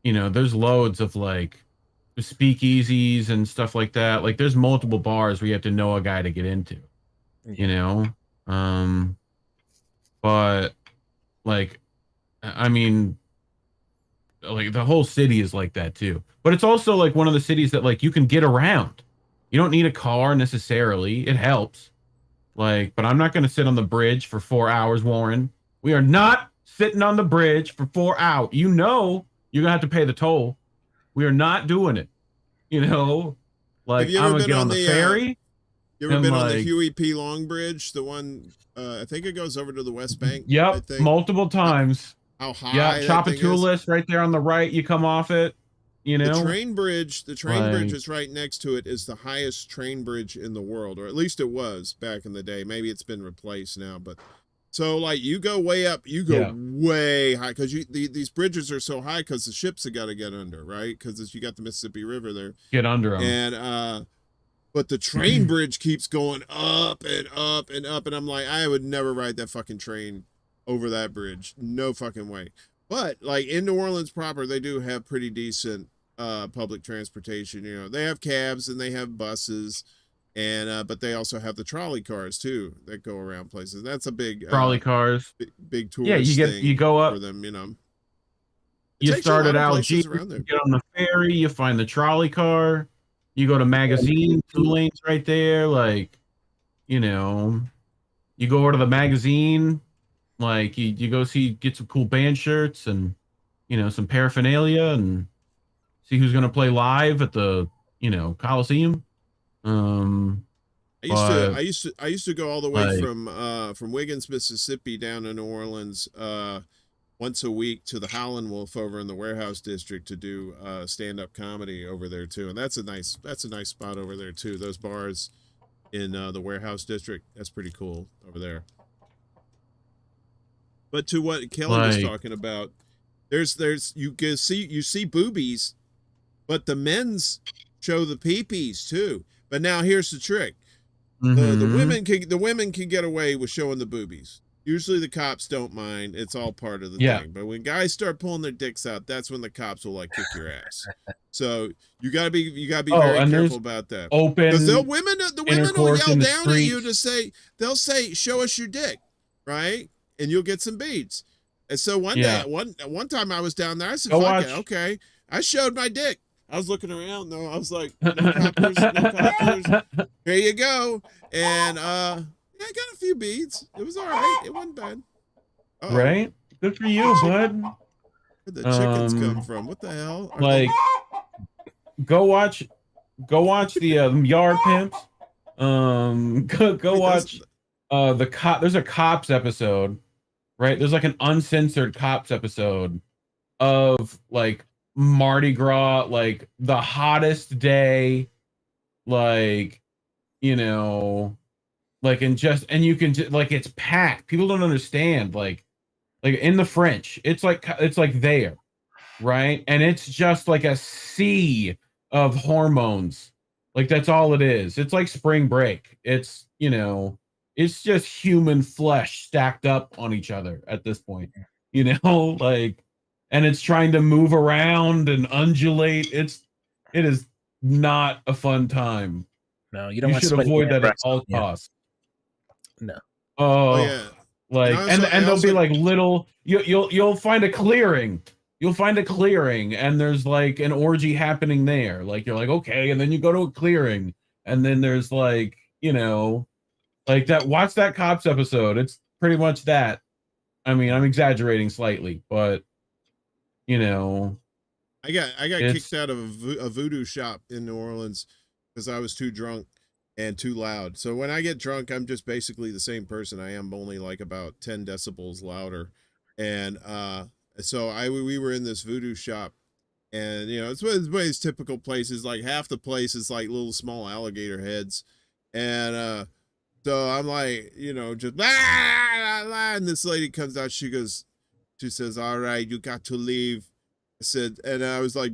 Speaker 6: you know, there's loads of like speakeasies and stuff like that. Like, there's multiple bars where you have to know a guy to get into. You know, but like, I mean, like the whole city is like that too. But it's also like one of the cities that like you can get around. You don't need a car necessarily. It helps. Like, but I'm not going to sit on the bridge for 4 hours, Warren. We are not sitting on the bridge for 4 hours. You know, you're going to have to pay the toll. We are not doing it. You know, like I'm going to get on the ferry.
Speaker 5: You ever been on the Huey P. Long Bridge? The one, I think it goes over to the West Bank.
Speaker 6: Yep, multiple times.
Speaker 5: How high?
Speaker 6: Yeah, Chapatulas right there on the right. You come off it. You know,
Speaker 5: the train bridge is right next to it, is the highest train bridge in the world, or at least it was back in the day. Maybe it's been replaced now, but so like you go way up, you go way high because these bridges are so high because the ships have got to get under, right? Because you got the Mississippi River there.
Speaker 6: Get under them.
Speaker 5: And but the train bridge keeps going up and up and up, and I'm like, I would never ride that fucking train over that bridge. No fucking way. But like in New Orleans proper, they do have pretty decent public transportation. You know, they have cabs and they have buses, and but they also have the trolley cars too that go around places. That's a big
Speaker 6: trolley cars,
Speaker 5: big tourist
Speaker 6: you go up
Speaker 5: for them. You know,
Speaker 6: you start at Algiers, you get on the ferry, you find the trolley car, you go to Magazine, 2 lanes right there. Like, you know, you go over to the Magazine, like you go get some cool band shirts and, you know, some paraphernalia and see who's going to play live at the, you know, Coliseum.
Speaker 5: I used to go all the way from Wiggins, Mississippi down to New Orleans once a week to the Howlin' Wolf over in the Warehouse District to do stand-up comedy over there too. And that's a nice spot over there too. Those bars in the Warehouse District, that's pretty cool over there. But to what Kelly was talking about, there's you see boobies, but the men's show the peepees too. But now here's the trick: the women can get away with showing the boobies. Usually the cops don't mind; it's all part of the thing. But when guys start pulling their dicks out, that's when the cops will like kick your ass. So you gotta be very careful about that. Because the women will yell down at you they'll say, "Show us your dick," right? And you'll get some beads. And so one time I was down there, I said, "Fuck it, okay." I showed my dick. I was looking around though. I was like, "No coppers, no coppers." Here you go. And I got a few beads. It was all right. It wasn't bad. Uh-oh.
Speaker 6: Right? Good for you, bud.
Speaker 5: Where'd the chickens come from? What the hell?
Speaker 6: Go watch the Yard Pimps. Go watch the cop. There's a Cops episode, right? There's like an uncensored Cops episode of like Mardi Gras, like the hottest day, like, you know, like and you can like it's packed. People don't understand, like in the French, it's like there, right? And it's just like a sea of hormones. Like that's all it is. It's like spring break. It's, you know, it's just human flesh stacked up on each other at this point, you know, like, and it's trying to move around and undulate. It is not a fun time.
Speaker 7: No, you don't.
Speaker 6: You should avoid that at all costs.
Speaker 7: No.
Speaker 6: Oh yeah. Like, and there'll be like little. You'll find a clearing. You'll find a clearing, and there's like an orgy happening there. Like you're like, okay, and then you go to a clearing, and then there's like, you know, like that. Watch that Cops episode. It's pretty much that. I mean, I'm exaggerating slightly, but you know,
Speaker 5: I got kicked out of a voodoo shop in New Orleans because I was too drunk and too loud. So when I get drunk, I'm just basically the same person I am, only like about 10 decibels louder. And so we were in this voodoo shop, and you know, it's one of these typical places. Like half the place is like little small alligator heads, and So I'm like, you know, just blah, blah, blah, and this lady comes out. She says, "All right, you got to leave." I said, and I was like,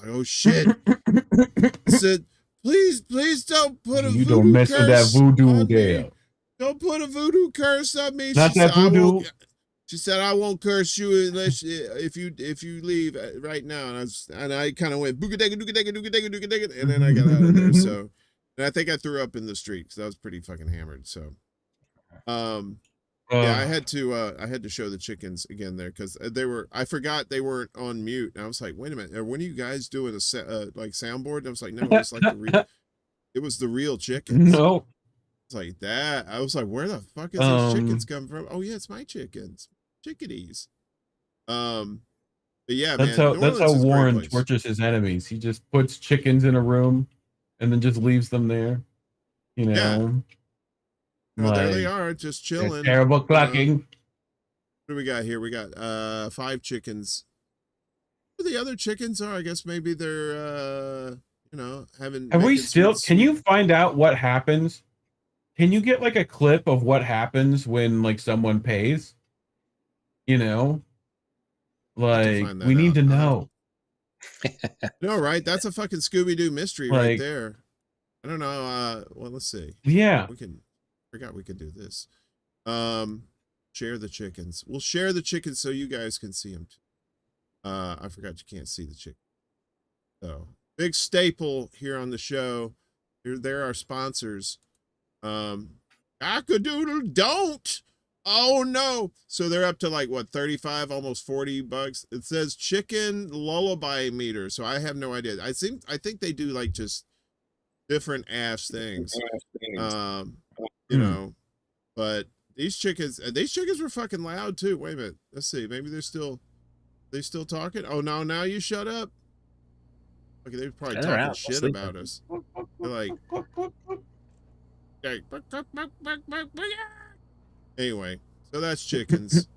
Speaker 5: "Oh shit!" I said, "Please don't put a
Speaker 6: You
Speaker 5: voodoo
Speaker 6: don't mess with that
Speaker 5: curse
Speaker 6: voodoo
Speaker 5: on
Speaker 6: there.
Speaker 5: me. Don't put a voodoo curse on me."
Speaker 6: Not
Speaker 5: She
Speaker 6: that
Speaker 5: said,
Speaker 6: voodoo.
Speaker 5: She said, "I won't curse you unless if you leave right now." And I kind of went boogadega, doogadega, doogadega, doogadega, and then I got out of there. So, and I think I threw up in the street because I was pretty fucking hammered. So, yeah, I had to show the chickens again there because I forgot they weren't on mute. And I was like, wait a minute, when are you guys doing a like soundboard? And I was like, no, it's like it was the real chickens.
Speaker 6: No.
Speaker 5: It's like that. I was like, where the fuck is these chickens come from? Oh yeah, it's my chickens, chickadees. But yeah,
Speaker 6: That's
Speaker 5: man,
Speaker 6: how Warren tortures his enemies. He just puts chickens in a room and then just leaves them there. You know.
Speaker 5: Yeah. There they are, just chilling.
Speaker 6: Terrible clucking.
Speaker 5: What do we got here? We got 5 chickens. Who the other chickens are? I guess maybe they're you know,
Speaker 6: can you find out what happens? Can you get like a clip of what happens when like someone pays? You know? Like we need to know.
Speaker 5: No, right? That's a fucking Scooby-Doo mystery right there. I don't know. Well, let's see.
Speaker 6: Yeah.
Speaker 5: Forgot we could do this. Share the chickens. We'll share the chickens so you guys can see them too. I forgot you can't see the chicken. So big staple here on the show. They're our sponsors. Ackadoodle don't. Oh no. So they're up to like what, 35, almost $40. It says chicken lullaby meter. So I have no idea. I think they do like just different ass things. You know, but these chickens were fucking loud too. Wait a minute. Let's see. Maybe they still talking. Oh no, now you shut up. Okay, they're probably talking shit about us. They're like, anyway, so that's chickens.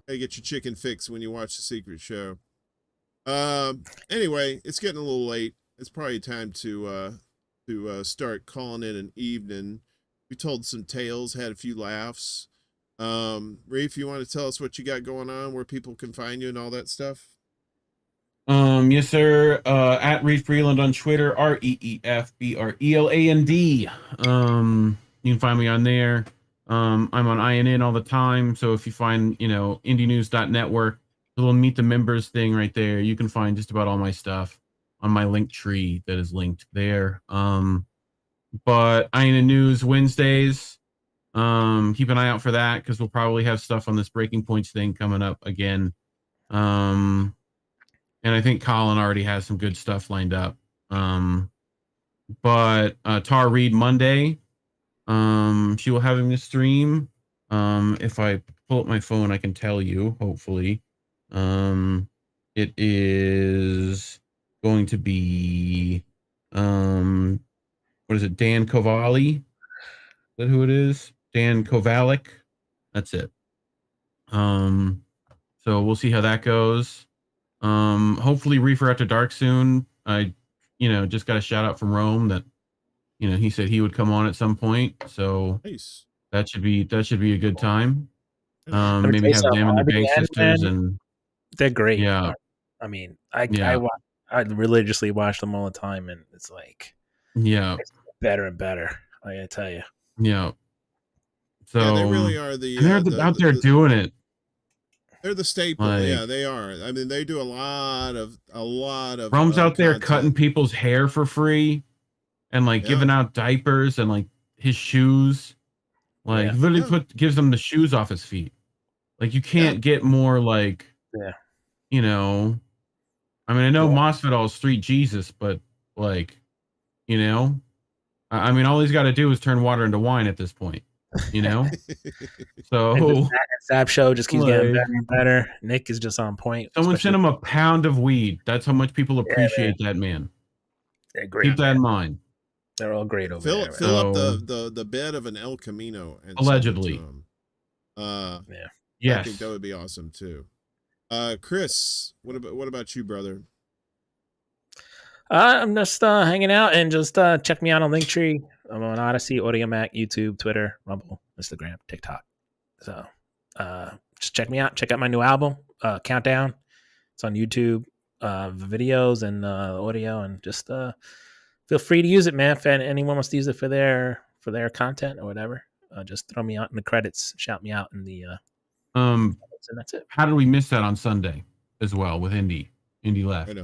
Speaker 5: Gotta get your chicken fix when you watch The Secret Show. Anyway, it's getting a little late. It's probably time to start calling it an evening. We told some tales, had a few laughs. Reef, you want to tell us what you got going on, where people can find you and all that stuff?
Speaker 6: Yes, sir. At Reef Breland on Twitter, REEFBRELAND. You can find me on there. I'm on INN all the time. So if you find, indienews.network, the little meet the members thing right there, you can find just about all my stuff on my link tree that is linked there. But INN News Wednesdays, keep an eye out for that because we'll probably have stuff on this Breaking Points thing coming up again. And I think Colin already has some good stuff lined up. But Tar Reed Monday, she will have him to stream. If I pull up my phone, I can tell you, hopefully. It is going to be, what is it? Dan Kovali? Is that who it is? Dan Kovalik? That's it. So we'll see how that goes. Hopefully Reefer After Dark soon. I, just got a shout out from Rome that, he said he would come on at some point. So
Speaker 5: nice.
Speaker 6: That should be a good time. Maybe have them and the Bank Sisters, and
Speaker 7: they're great.
Speaker 6: Yeah.
Speaker 7: I mean, I religiously watch them all the time, and it's like, it's better and better. I gotta tell you.
Speaker 6: Yeah. So
Speaker 5: yeah, they really are
Speaker 6: they're out there doing it.
Speaker 5: They're the staple. Yeah, they are. I mean, they do a lot of.
Speaker 6: Rome's out there cutting people's hair for free, and giving out diapers and his shoes. Literally gives them the shoes off his feet. You can't get more I mean, I know Masvidal is street Jesus, but I mean, all he's got to do is turn water into wine at this point. So
Speaker 7: Zap show just keeps getting better and better. Nick is just on point.
Speaker 6: Someone sent him a pound of weed. That's how much people appreciate that man.
Speaker 7: They're great.
Speaker 6: Keep that in mind.
Speaker 7: They're all great over there.
Speaker 5: Fill up the bed of an El Camino and
Speaker 6: allegedly.
Speaker 5: Yeah.
Speaker 6: Yes.
Speaker 5: I think that would be awesome too. Kris, what about you, brother?
Speaker 7: I'm just hanging out, and just check me out on Linktree. I'm on Odyssey, Audiomack, YouTube, Twitter, Rumble, Instagram, TikTok. So just check me out. Check out my new album, Countdown. It's on YouTube, videos and audio, and just feel free to use it, man. If anyone wants to use it for their content or whatever, just throw me out in the credits, shout me out in the and that's it.
Speaker 6: How did we miss that on Sunday as well with Indy left?
Speaker 5: Right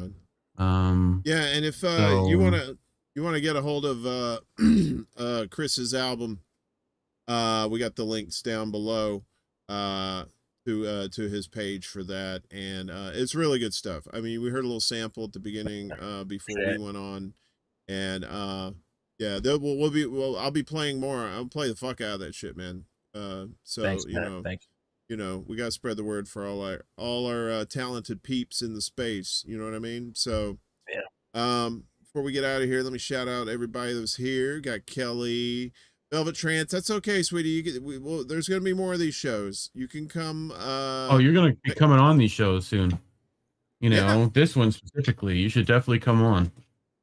Speaker 5: on. Yeah, and if you want to get a hold of Kris's album, we got the links down below to his page for that, and it's really good stuff. I mean, we heard a little sample at the beginning before we went on, and yeah, I'll be playing more. I'll play the fuck out of that shit, man. So
Speaker 7: Thanks, man. Thank you.
Speaker 5: You know, we gotta spread the word for all our talented peeps in the space. You know what I mean? So yeah. Before we get out of here, let me shout out everybody that was here. Got Kelly, Velvet Trance. That's okay, sweetie. You get, there's gonna be more of these shows. You can come.
Speaker 6: Oh, you're gonna be coming on these shows soon. You know, this one specifically. You should definitely come on.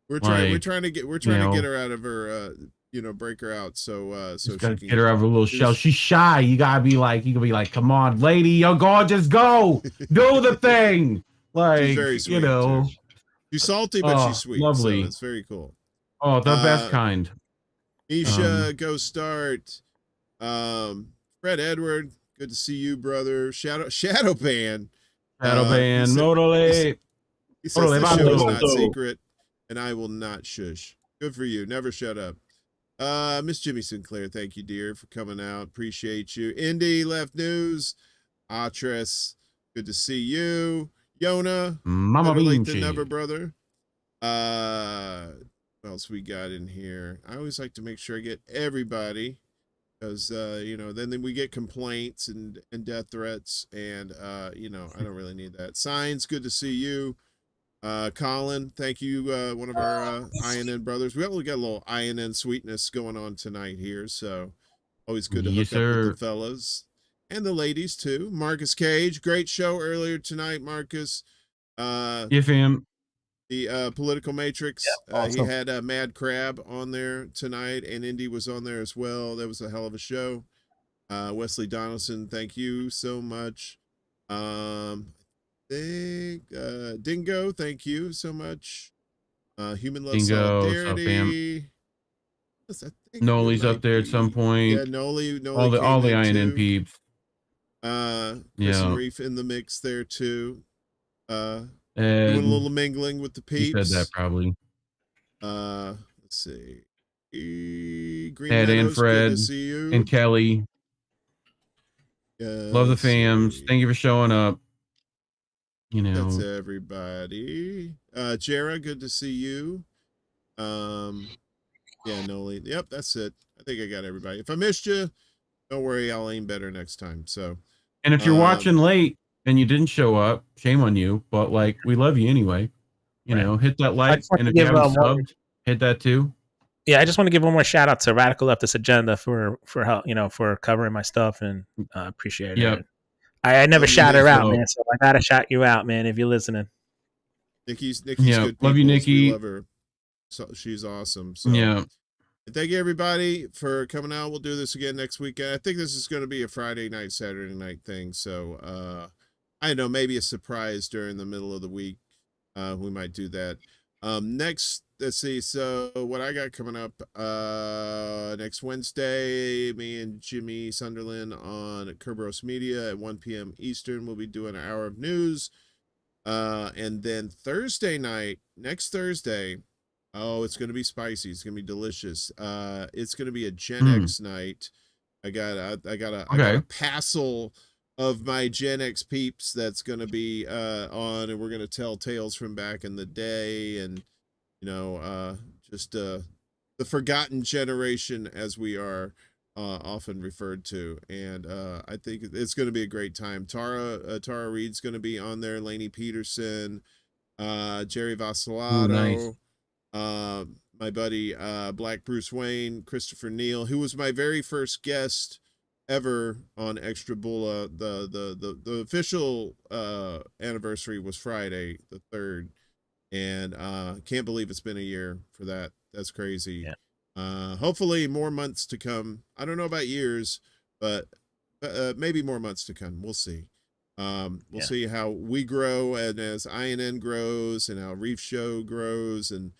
Speaker 5: We're trying to get her out of her. You know, break her out. So she
Speaker 6: gotta
Speaker 5: can
Speaker 6: get her out of a little shell. She's shy. You can be like, come on, lady, you're gorgeous. Go do the thing. Like,
Speaker 5: she's very sweet,
Speaker 6: you know,
Speaker 5: too. She's salty, but she's sweet.
Speaker 6: Lovely.
Speaker 5: So it's very cool.
Speaker 6: Oh, the best kind.
Speaker 5: Misha, Go Start. Fred Edward, good to see you, brother. Shadow Band.
Speaker 6: Totally.
Speaker 5: He says the show is not secret, and I will not shush. Good for you. Never shut up. Miss Jimmy Sinclair, thank you, dear, for coming out. Appreciate you. Indy Left News. Atres, good to see you. Yona,
Speaker 6: Mama
Speaker 5: better late
Speaker 6: Beanchy.
Speaker 5: than never, brother. What else we got in here? I always like to make sure I get everybody, because you know, then we get complaints and death threats, and you know, I don't really need that. Signs, good to see you. Colin, thank you, one of our INN brothers. We got a little INN sweetness going on tonight here, so always good to hook up with the fellas and the ladies too. Marcus Cage, great show earlier tonight, Marcus.
Speaker 6: Yeah, fam.
Speaker 5: The Political Matrix.
Speaker 7: Yeah, awesome.
Speaker 5: He had Mad Crab on there tonight, and Indy was on there as well. That was a hell of a show. Wesley Donaldson, thank you so much. Dingo, thank you so much. Human Love
Speaker 6: Dingo,
Speaker 5: Solidarity.
Speaker 6: Noli's up there at some point.
Speaker 5: Yeah, Noli
Speaker 6: all the INN
Speaker 5: too.
Speaker 6: peeps.
Speaker 5: Kris and Reef in the mix there too. Doing a little mingling with the peeps.
Speaker 6: He said that probably.
Speaker 5: Let's see. Green
Speaker 6: Ed
Speaker 5: Meadows,
Speaker 6: and Fred
Speaker 5: good to see you.
Speaker 6: and Kelly. Love the fams. Thank you for showing up. You know,
Speaker 5: that's everybody. Jera, good to see you. Yeah, Noli. Yep, that's it. I think I got everybody. If I missed you, don't worry, I'll aim better next time. So,
Speaker 6: and if you're watching late and you didn't show up, shame on you. But like, we love you anyway. You know, hit that like, and if you haven't subbed, hit that too.
Speaker 7: Yeah, I just want to give one more shout out to Radical Leftist Agenda for help, you know, for covering my stuff, and appreciate it.
Speaker 6: Yep.
Speaker 7: I never shout her out, man. So I gotta shout you out, man, if you're listening.
Speaker 5: Nikki's
Speaker 6: yeah,
Speaker 5: good.
Speaker 6: Love you, Nikki.
Speaker 5: We love her. So she's awesome. So
Speaker 6: yeah.
Speaker 5: And thank you everybody for coming out. We'll do this again next weekend. I think this is going to be a Friday night, Saturday night thing. So I don't know, maybe a surprise during the middle of the week. We might do that. Next, let's see. So what I got coming up next Wednesday, me and Jimmy Sunderland on Kerberos Media at 1 p.m. Eastern. We'll be doing an hour of news. And then Thursday night, next Thursday, oh, it's going to be spicy. It's going to be delicious. It's going to be a Gen X night. I got a passel of my Gen X peeps that's going to be on, and we're going to tell tales from back in the day, and you know, just the forgotten generation, as we are often referred to. And I think it's going to be a great time. Tara Reid's going to be on there, Lainey Peterson, Jerry Vacillato, my buddy Black Bruce Wayne, Christopher Neal, who was my very first guest ever on Extra Bulla. The official anniversary was Friday the 3rd, and can't believe it's been a year for that. That's crazy. Hopefully more months to come. I don't know about years, but maybe more months to come. We'll see. We'll see how we grow, and as INN grows, and how Reef Show grows, and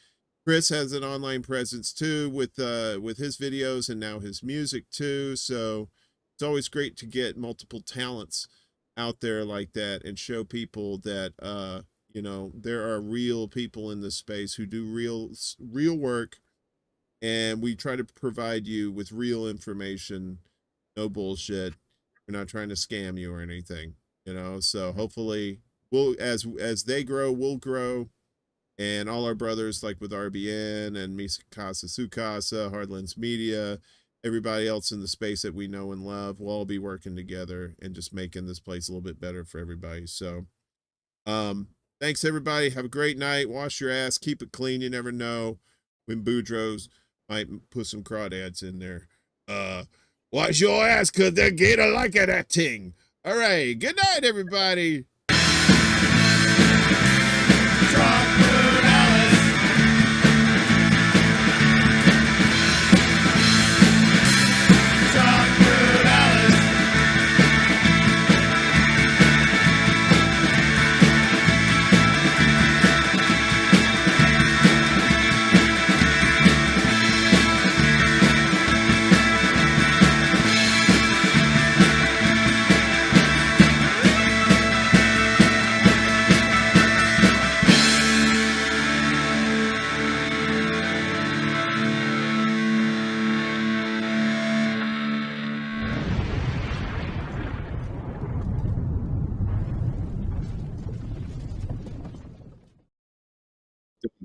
Speaker 5: Kris has an online presence too with his videos and now his music too. So it's always great to get multiple talents out there like that and show people that you know, there are real people in this space who do real work, and we try to provide you with real information, no bullshit. We're not trying to scam you or anything, you know. So hopefully we'll, as they grow, we'll grow, and all our brothers, like with RBN and Misakasa Sukasa, Hardlands Media, everybody else in the space that we know and love, we'll all be working together and just making this place a little bit better for everybody. So thanks everybody. Have a great night. Wash your ass, keep it clean. You never know when Boudreaux might put some crawdads in there. Wash your ass, cause they're gonna like that thing. All right, good night everybody.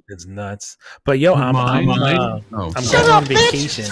Speaker 7: It's nuts. But yo, I'm
Speaker 6: Shut
Speaker 7: going
Speaker 6: up,
Speaker 7: on
Speaker 6: bitch!
Speaker 7: vacation.